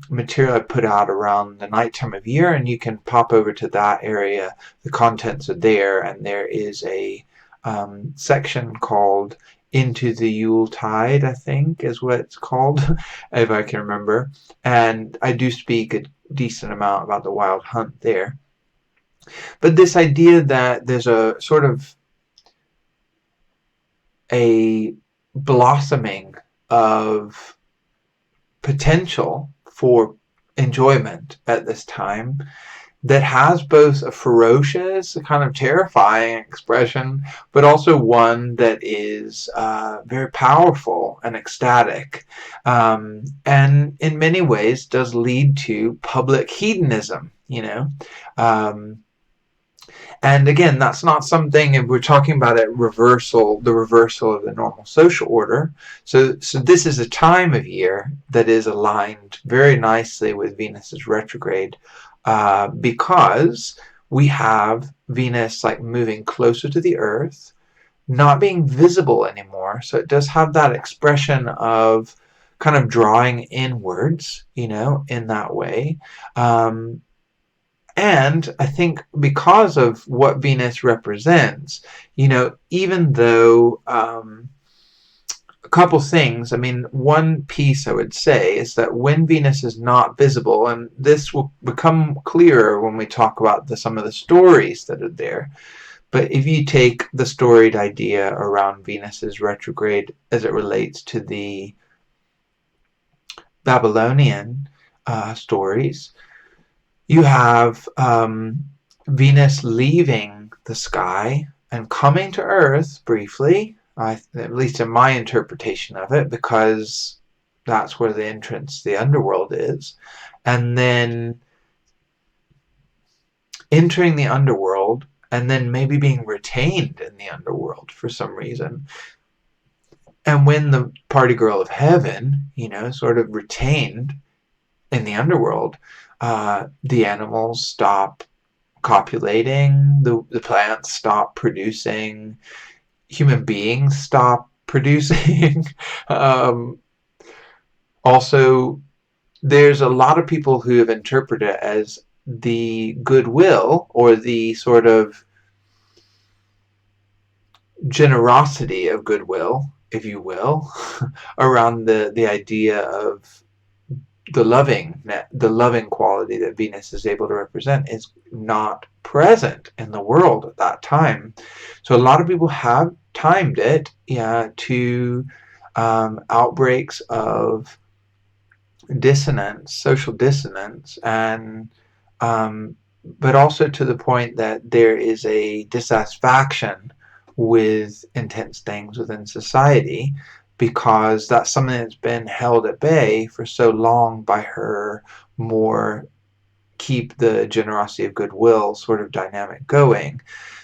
material I put out around the nighttime of year, and you can pop over to that area. The contents are there, and there is a section called Into the Yuletide, I think is what it's called, if I can remember. And I do speak a decent amount about the wild hunt there. But this idea that there's a sort of a blossoming of potential for enjoyment at this time that has both a ferocious, a kind of terrifying expression, but also one that is very powerful and ecstatic, and in many ways does lead to public hedonism, and again, that's not something, if we're talking about the reversal of the normal social order. So this is a time of year that is aligned very nicely with Venus's retrograde, because we have Venus like moving closer to the Earth, not being visible anymore. So it does have that expression of kind of drawing inwards, in that way. And I think because of what Venus represents, even though a couple things, one piece I would say is that when Venus is not visible, and this will become clearer when we talk about some of the stories that are there, but if you take the storied idea around Venus's retrograde as it relates to the Babylonian stories, you have Venus leaving the sky and coming to Earth briefly, at least in my interpretation of it, because that's where the entrance to the underworld is, and then entering the underworld, and then maybe being retained in the underworld for some reason. And when the party girl of heaven, sort of retained in the underworld, the animals stop copulating, the plants stop producing, human beings stop producing. Also, there's a lot of people who have interpreted it as the goodwill or the sort of generosity of goodwill, if you will, around the idea of the loving quality that Venus is able to represent is not present in the world at that time. So a lot of people have timed it, yeah, to outbreaks of dissonance, social dissonance, and but also to the point that there is a dissatisfaction with intense things within society, because that's something that's been held at bay for so long by her more keep the generosity of goodwill sort of dynamic going.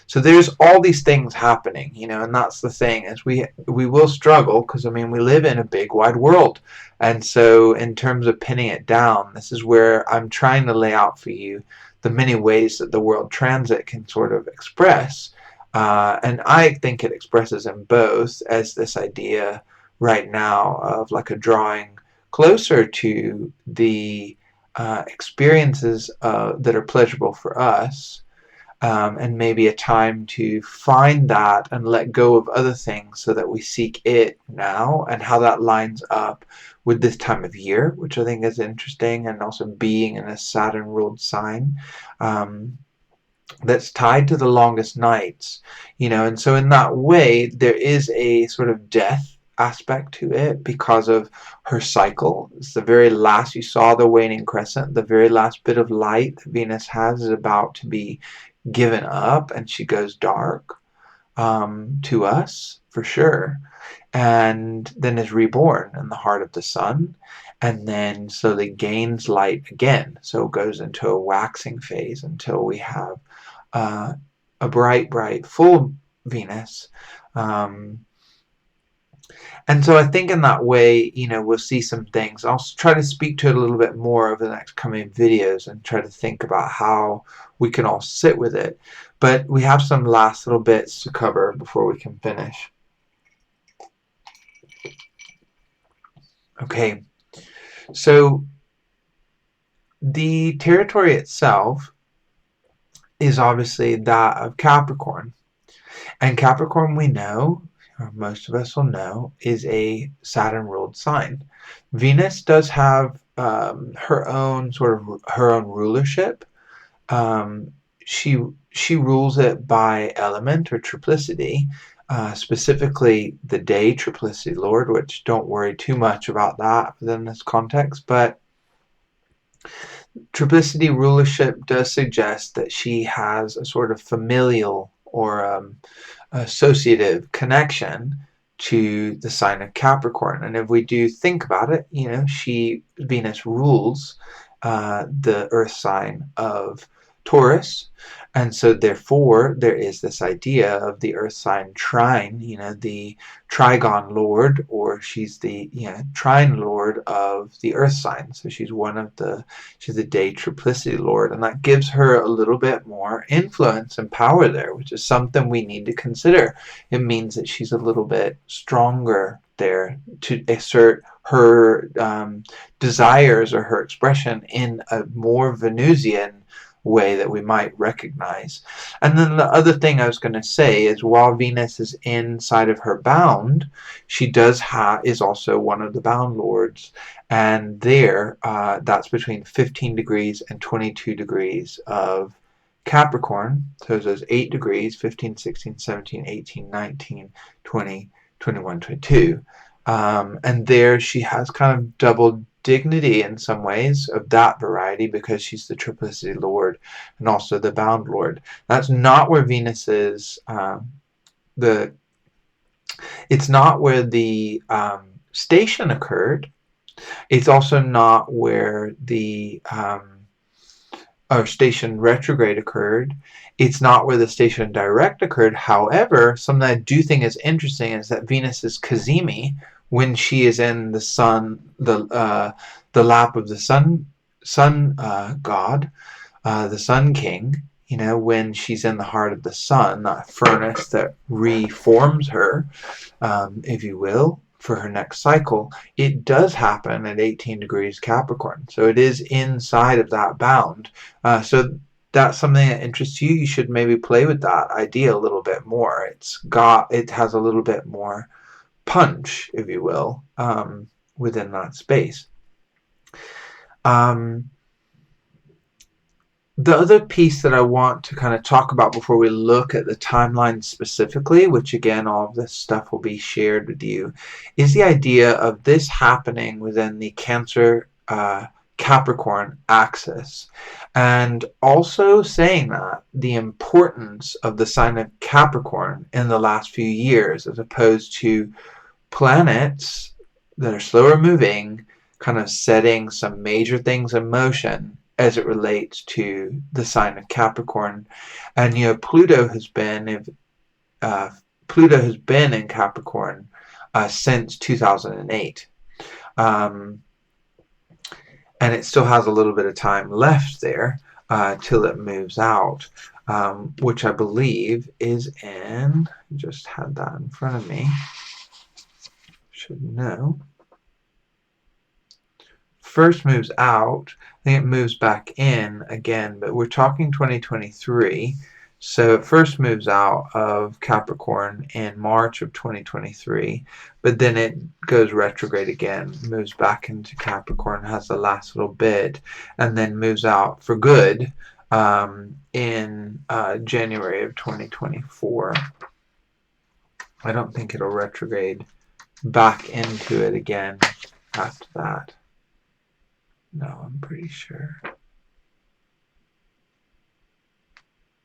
So there's all these things happening, and that's the thing, is we will struggle, because I mean we live in a big wide world. And so in terms of pinning it down, this is where I'm trying to lay out for you the many ways that the world transit can sort of express. And I think it expresses in both, as this idea right now of like a drawing closer to the experiences that are pleasurable for us, and maybe a time to find that and let go of other things so that we seek it now, and how that lines up with this time of year, which I think is interesting, and also being in a Saturn ruled sign that's tied to the longest nights, and so in that way there is a sort of death aspect to it because of her cycle. It's the very last, you saw the waning crescent, the very last bit of light that Venus has is about to be given up, and she goes dark, to us for sure, and then is reborn in the heart of the sun, and then slowly gains light again, so it goes into a waxing phase until we have a bright full Venus. And so I think in that way, we'll see some things. I'll try to speak to it a little bit more over the next coming videos and try to think about how we can all sit with it. But we have some last little bits to cover before we can finish. Okay, so the territory itself is obviously that of Capricorn. And Capricorn, we know, or most of us will know, is a Saturn-ruled sign. Venus does have her own rulership. She rules it by element or triplicity, specifically the day triplicity lord, which don't worry too much about that within this context, but triplicity rulership does suggest that she has a sort of familial or associative connection to the sign of Capricorn. And if we do think about it, Venus rules the earth sign of Taurus, and so therefore there is this idea of the earth sign trine, the trigon lord, or she's the trine lord of the earth sign. So she's the day triplicity lord, and that gives her a little bit more influence and power there, which is something we need to consider. It means that she's a little bit stronger there to assert her desires or her expression in a more Venusian way that we might recognize. And then the other thing I was going to say is, while Venus is inside of her bound, she is also one of the bound lords, and there that's between 15 degrees and 22 degrees of Capricorn. So those 8 degrees, 15, 16, 17, 18, 19, 20, 21, 22. And there she has kind of double dignity in some ways of that variety, because she's the triplicity lord and also the bound lord. That's not where Venus is. It's not where the station occurred. It's also not where the station retrograde occurred. It's not where the station direct occurred. However, something I do think is interesting is that Venus is Cazimi when she is in the sun, the lap of the sun god, the sun king. When she's in the heart of the sun, that furnace that reforms her, if you will, for her next cycle. It does happen at 18 degrees Capricorn, so it is inside of that bound. So that's something that interests you. You should maybe play with that idea a little bit more. It has a little bit more punch, if you will, within that space. The other piece that I want to kind of talk about before we look at the timeline specifically, which again, all of this stuff will be shared with you, is the idea of this happening within the Cancer Capricorn axis. And also saying that the importance of the sign of Capricorn in the last few years, as opposed to planets that are slower moving, kind of setting some major things in motion as it relates to the sign of Capricorn. And Pluto has been in Capricorn since 2008, and it still has a little bit of time left there till it moves out, which I believe is in. Just had that in front of me. Should know. First moves out, I think it moves back in again, but we're talking 2023. So it first moves out of Capricorn in March of 2023, but then it goes retrograde again, moves back into Capricorn, has the last little bit, and then moves out for good in January of 2024. I don't think it'll retrograde back into it again after that. No, I'm pretty sure.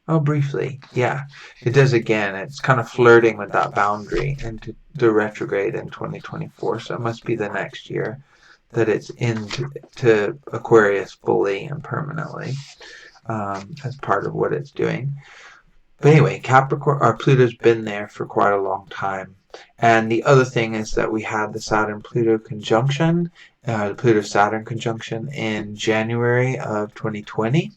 Oh, briefly. Yeah, it does again. It's kind of flirting with that boundary into the retrograde in 2024. So it must be the next year that it's into Aquarius fully and permanently as part of what it's doing. But anyway, Capricorn or Pluto's been there for quite a long time. And the other thing is that we had the Saturn-Pluto conjunction, the Pluto-Saturn conjunction in January of 2020.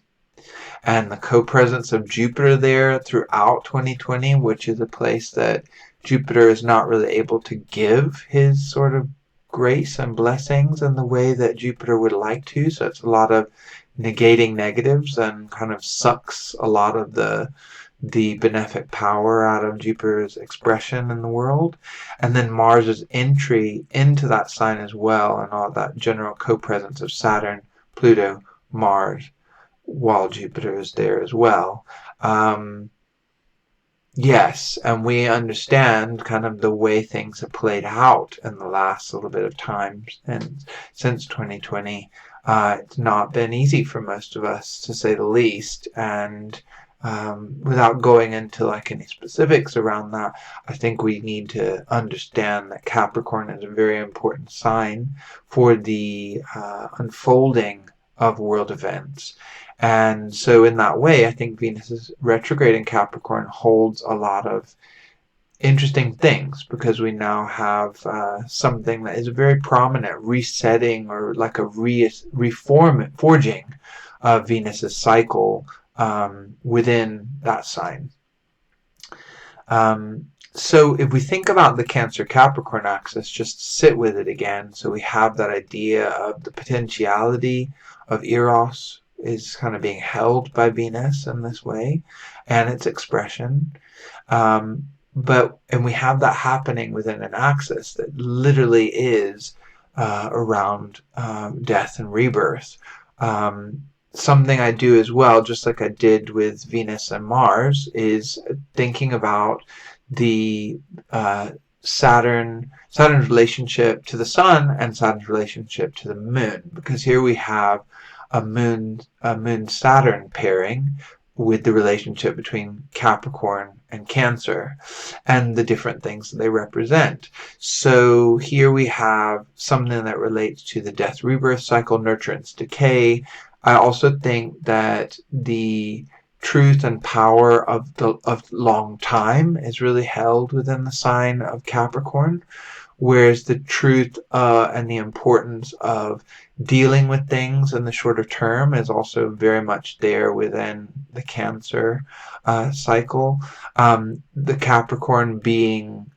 And the co-presence of Jupiter there throughout 2020, which is a place that Jupiter is not really able to give his sort of grace and blessings in the way that Jupiter would like to. So it's a lot of negating negatives and kind of sucks a lot of the benefic power out of Jupiter's expression in the world. And then Mars's entry into that sign as well, and all that general co-presence of Saturn, Pluto, Mars, while Jupiter is there as well. Yes, and we understand kind of the way things have played out in the last little bit of time, and since 2020. It's not been easy for most of us, to say the least, and without going into like any specifics around that, I think we need to understand that Capricorn is a very important sign for the unfolding of world events. And so in that way, I think Venus's retrograde in Capricorn holds a lot of interesting things, because we now have something that is a very prominent resetting, or like a forging of Venus's cycle within that sign. So if we think about the Cancer-Capricorn axis, just sit with it again. So we have that idea of the potentiality of Eros is kind of being held by Venus in this way, and its expression. And we have that happening within an axis that literally is around death and rebirth. Something I do as well, just like I did with Venus and Mars, is thinking about the Saturn's relationship to the Sun and Saturn's relationship to the Moon, because here we have a Moon-Saturn pairing with the relationship between Capricorn and Cancer and the different things that they represent. So here we have something that relates to the death rebirth cycle, nurturance, decay. I also think that the truth and power of long time is really held within the sign of Capricorn, whereas the truth and the importance of dealing with things in the shorter term is also very much there within the Cancer cycle. The Capricorn being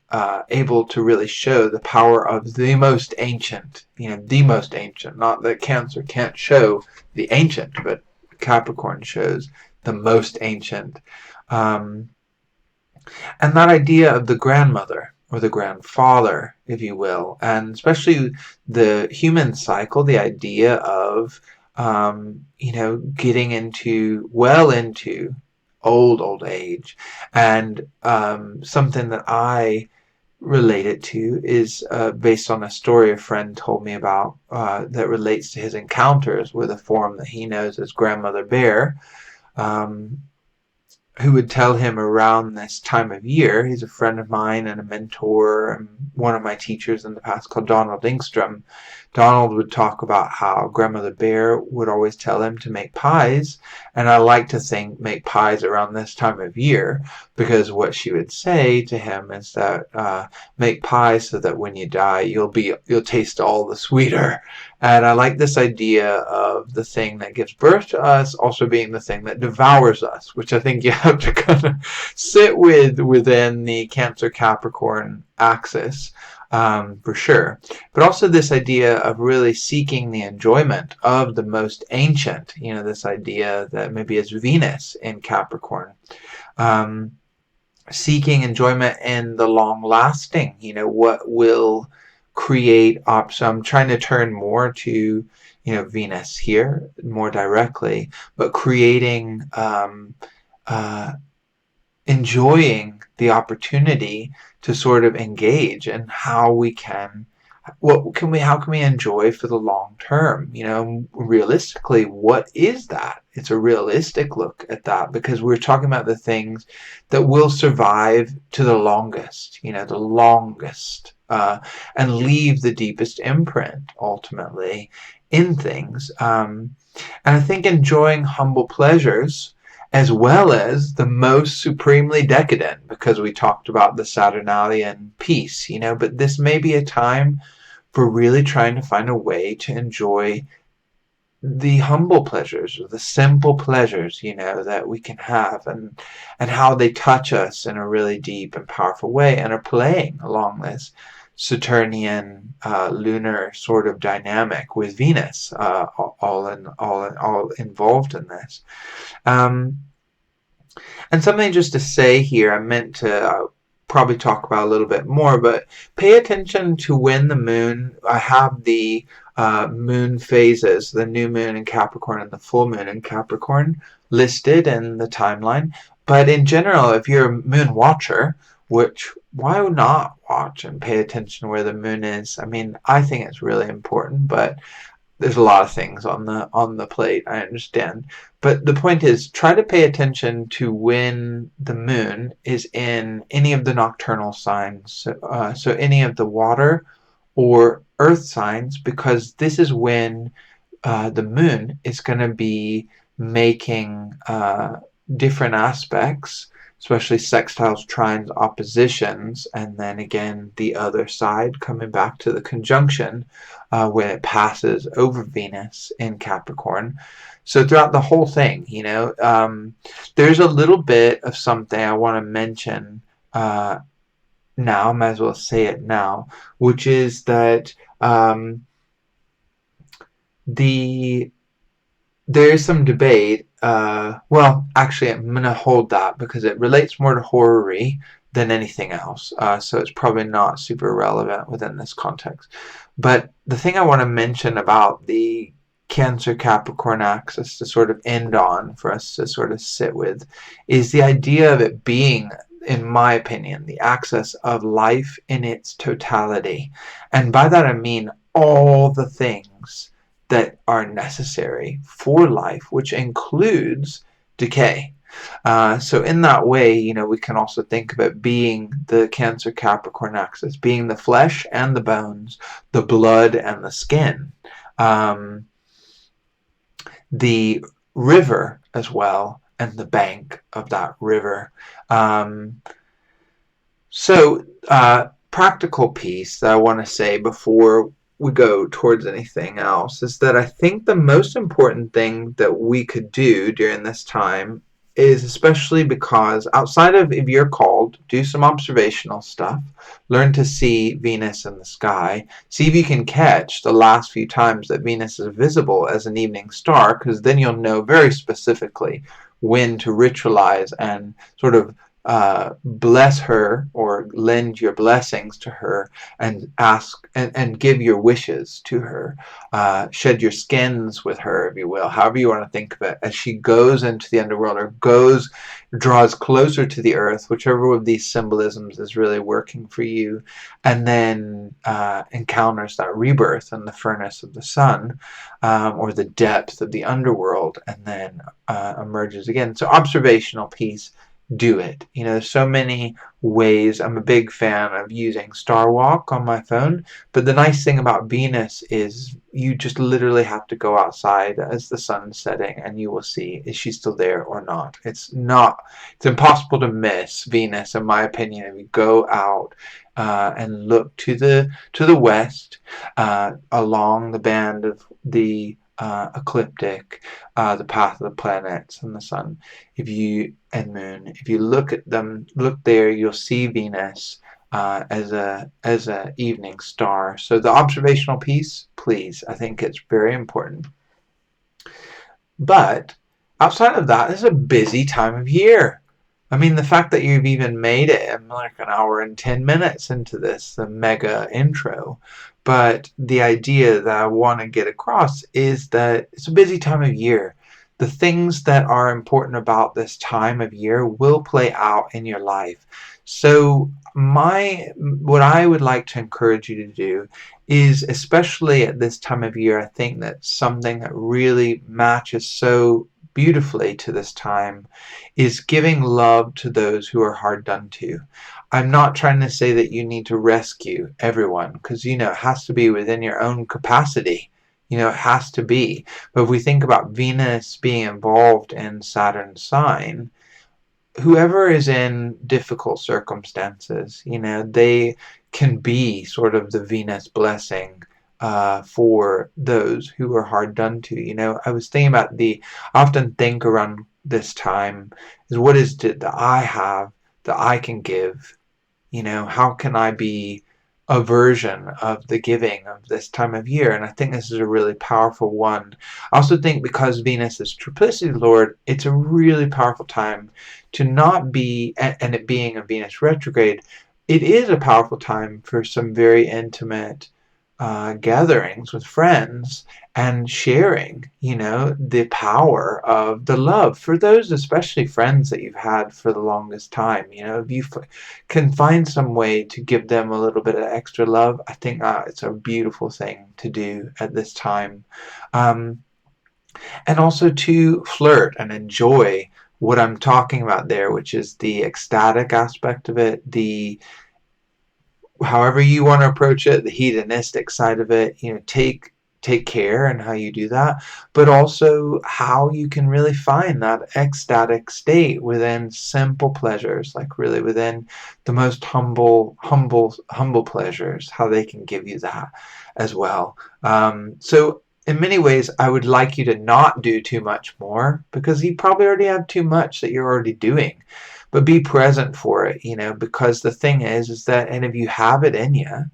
able to really show the power of the most ancient, the most ancient. Not that Cancer can't show the ancient, but Capricorn shows the most ancient. And that idea of the grandmother, or the grandfather, if you will. And especially the human cycle, the idea of, getting into old age. And something that I relate it to is based on a story a friend told me about that relates to his encounters with a form that he knows as Grandmother Bear, um, who would tell him around this time of year. He's a friend of mine and a mentor and one of my teachers in the past, called Donald Ingstrom. Donald would talk about how Grandmother Bear would always tell him to make pies, and I like to think make pies around this time of year, because what she would say to him is that make pies so that when you die you'll taste all the sweeter. And I like this idea of the thing that gives birth to us also being the thing that devours us, which I think you have to kind of sit with within the Cancer Capricorn axis, for sure. But also this idea of really seeking the enjoyment of the most ancient, this idea that maybe is Venus in Capricorn. Seeking enjoyment in the long lasting, what will create so I'm trying to turn more to Venus here more directly, but creating enjoying the opportunity to sort of engage in how can we enjoy for the long term. Realistically, what is that? It's a realistic look at that, because we're talking about the things that will survive to the longest, and leave the deepest imprint ultimately in things. And I think enjoying humble pleasures as well as the most supremely decadent, because we talked about the Saturnalian piece, but this may be a time for really trying to find a way to enjoy the humble pleasures, or the simple pleasures, that we can have, and how they touch us in a really deep and powerful way, and are playing along this Saturnian lunar sort of dynamic with Venus, all involved in this. And something just to say here, I meant to probably talk about a little bit more, but pay attention to when the moon, I have the moon phases, the new moon in Capricorn and the full moon in Capricorn listed in the timeline. But in general, if you're a moon watcher, why not watch and pay attention where the moon is? I mean, I think it's really important, but there's a lot of things on the plate, I understand. But the point is, try to pay attention to when the moon is in any of the nocturnal signs, so any of the water or earth signs, because this is when the moon is going to be making different aspects, especially sextiles, trines, oppositions, and then again the other side coming back to the conjunction when it passes over Venus in Capricorn. So throughout the whole thing, there's a little bit of something I want to mention now, I might as well say it now, which is that there's some debate. Well, actually, I'm going to hold that because it relates more to horary than anything else. So it's probably not super relevant within this context. But the thing I want to mention about the Cancer Capricorn axis to sort of end on, for us to sort of sit with, is the idea of it being, in my opinion, the axis of life in its totality. And by that I mean all the things that are necessary for life, which includes decay. So in that way, we can also think of it being the Cancer Capricorn axis, being the flesh and the bones, the blood and the skin, the river as well, and the bank of that river. Practical piece that I want to say before we go towards anything else is that I think the most important thing that we could do during this time is, especially because outside of, if you're called, do some observational stuff, learn to see Venus in the sky, see if you can catch the last few times that Venus is visible as an evening star, because then you'll know very specifically when to ritualize and sort of bless her or lend your blessings to her and ask and give your wishes to her. Shed your skins with her, if you will, however you want to think of it, as she goes into the underworld or draws closer to the earth, whichever of these symbolisms is really working for you, and then encounters that rebirth in the furnace of the sun, or the depth of the underworld, and then emerges again. So observational piece, do it. There's so many ways. I'm a big fan of using Star Walk on my phone, but the nice thing about Venus is you just literally have to go outside as the sun's setting and you will see, is she still there or not? It's impossible to miss Venus, in my opinion, if you go out and look to the west, along the band of the ecliptic, the path of the planets and the sun, and moon. If you look at them, look there, you'll see Venus as a evening star. So the observational piece, please, I think it's very important. But outside of that, it's a busy time of year. I mean, the fact that you've even made it, I'm like an hour and 10 minutes into this, the mega intro. But the idea that I want to get across is that it's a busy time of year. The things that are important about this time of year will play out in your life. So what I would like to encourage you to do is, especially at this time of year, I think that something that really matches so beautifully to this time is giving love to those who are hard done to. I'm not trying to say that you need to rescue everyone, because it has to be within your own capacity. It has to be. But if we think about Venus being involved in Saturn's sign, whoever is in difficult circumstances, they can be sort of the Venus blessing for those who are hard done to. I was thinking about I often think around this time is, what is it that I have that I can give? How can I be a version of the giving of this time of year? And I think this is a really powerful one. I also think because Venus is triplicity Lord, it's a really powerful time to not be, and it being a Venus retrograde, it is a powerful time for some very intimate gatherings with friends and sharing, the power of the love for those, especially friends that you've had for the longest time. If you can find some way to give them a little bit of extra love, I think it's a beautiful thing to do at this time. And also to flirt and enjoy what I'm talking about there, which is the ecstatic aspect of it, however you want to approach it, the hedonistic side of it, take care in how you do that, but also how you can really find that ecstatic state within simple pleasures, like really within the most humble pleasures, how they can give you that as well. So in many ways, I would like you to not do too much more, because you probably already have too much that you're already doing. But be present for it, because the thing is that, and if you have it in you,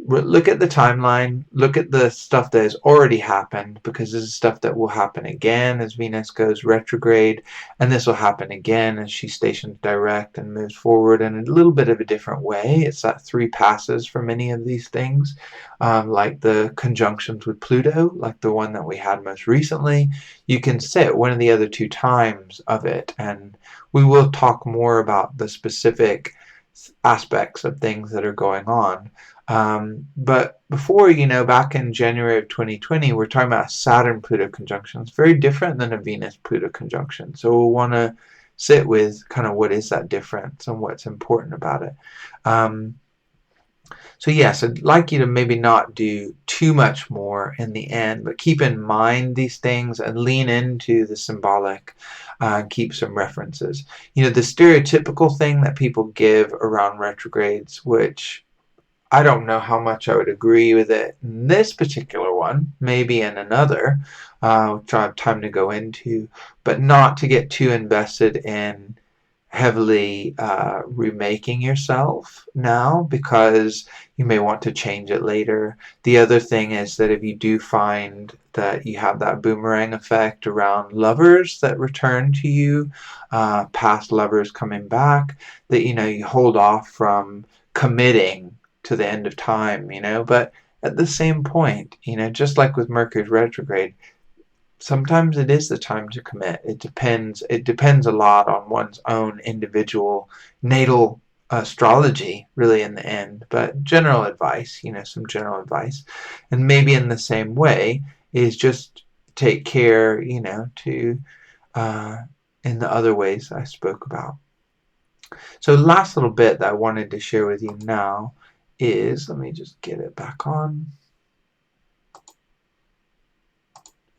look at the timeline, look at the stuff that has already happened, because this is stuff that will happen again as Venus goes retrograde, and this will happen again as she stations direct and moves forward in a little bit of a different way. It's that 3 passes for many of these things, like the conjunctions with Pluto, like the one that we had most recently. You can sit one of the other 2 times of it, and we will talk more about the specific aspects of things that are going on. But before, back in January of 2020, we're talking about a Saturn-Pluto conjunction. It's very different than a Venus-Pluto conjunction. So we'll want to sit with kind of what is that difference and what's important about it. So yes, I'd like you to maybe not do too much more in the end, but keep in mind these things and lean into the symbolic and keep some references. The stereotypical thing that people give around retrogrades, which I don't know how much I would agree with it in this particular one, maybe in another, which I have time to go into, but not to get too invested in heavily remaking yourself now, because you may want to change it later. The other thing is that if you do find that you have that boomerang effect around lovers that return to you, past lovers coming back, that you hold off from committing to the end of time, but at the same point, just like with Mercury's retrograde, sometimes it is the time to commit. It depends a lot on one's own individual natal astrology, really, in the end. But general advice, some general advice. And maybe in the same way is just take care, to uh, in the other ways I spoke about. So the last little bit that I wanted to share with you now is, let me just get it back on.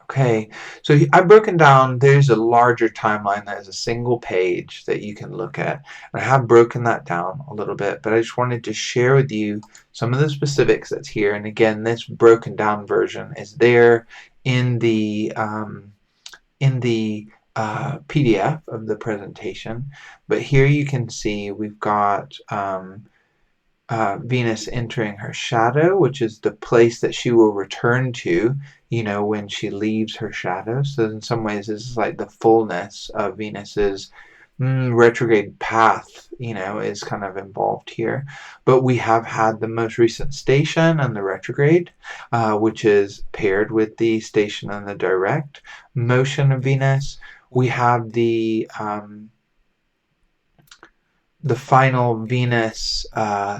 Okay, so I've broken down, there's a larger timeline that is a single page that you can look at. And I have broken that down a little bit, but I just wanted to share with you some of the specifics that's here. And again, this broken down version is there in the PDF of the presentation. But here you can see we've got Venus entering her shadow, which is the place that she will return to, when she leaves her shadow. So in some ways, this is like the fullness of Venus's retrograde path, is kind of involved here. But we have had the most recent station and the retrograde, which is paired with the station and the direct motion of Venus. We have the final Venus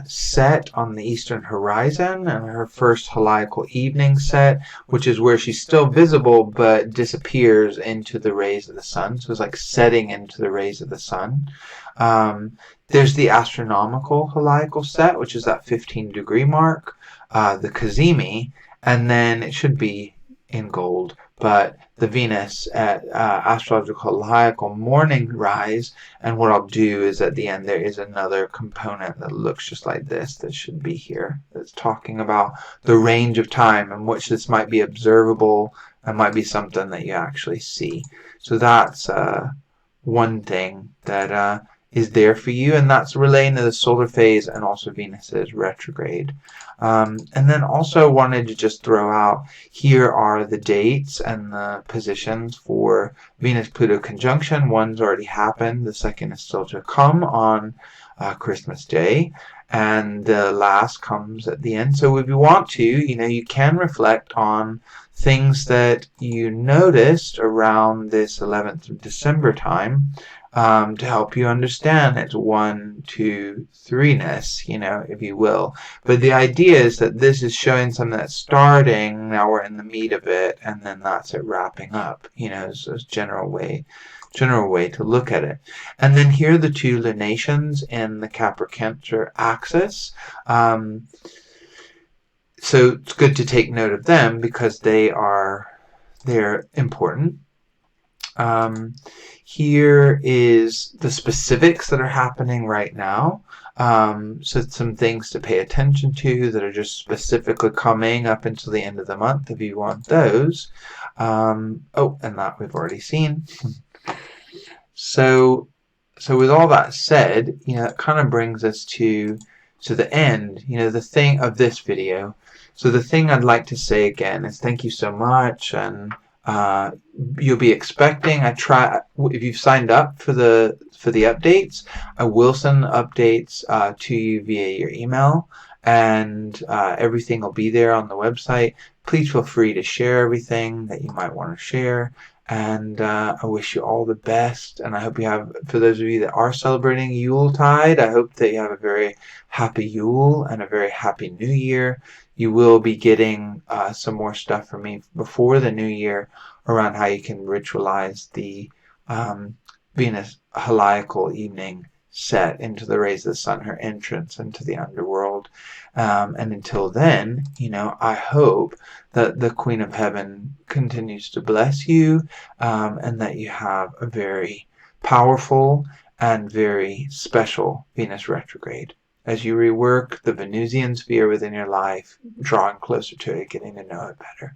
set on the eastern horizon, and her first heliacal evening set, which is where she's still visible but disappears into the rays of the sun. So it's like setting into the rays of the sun. There's the astronomical heliacal set, which is that 15-degree mark, the Cazimi, and then it should be in gold, but the Venus at astrological heliacal morning rise. And what I'll do is at the end there is another component that looks just like this that should be here, that's talking about the range of time in which this might be observable and might be something that you actually see. So that's one thing that is there for you, and that's relating to the solar phase and also Venus's retrograde. And then also wanted to just throw out, here are the dates and the positions for Venus-Pluto conjunction. One's already happened, the second is still to come on Christmas Day, and the last comes at the end. So if you want to, you can reflect on things that you noticed around this 11th of December time, to help you understand its 1, 2, 3-ness, if you will. But the idea is that this is showing something that's starting, now we're in the meat of it, and then that's it wrapping up, it's a general way to look at it. And then here are the two lunations in the Capricorn-Cancer axis. So it's good to take note of them because they're important. Here is the specifics that are happening right now. So some things to pay attention to that are just specifically coming up until the end of the month if you want those. And that we've already seen. So with all that said, it kind of brings us to the end, the thing of this video. So the thing I'd like to say again is thank you so much, and you'll be expecting, if you've signed up for the updates, I will send the updates to you via your email, and everything will be there on the website. Please feel free to share everything that you might want to share, and I wish you all the best, and I hope you have, for those of you that are celebrating Yuletide, I hope that you have a very happy Yule and a very happy New Year. You will be getting some more stuff from me before the new year around how you can ritualize the Venus heliacal evening set into the rays of the sun, her entrance into the underworld. And until then, I hope that the Queen of Heaven continues to bless you, and that you have a very powerful and very special Venus retrograde as you rework the Venusian sphere within your life, drawing closer to it, getting to know it better.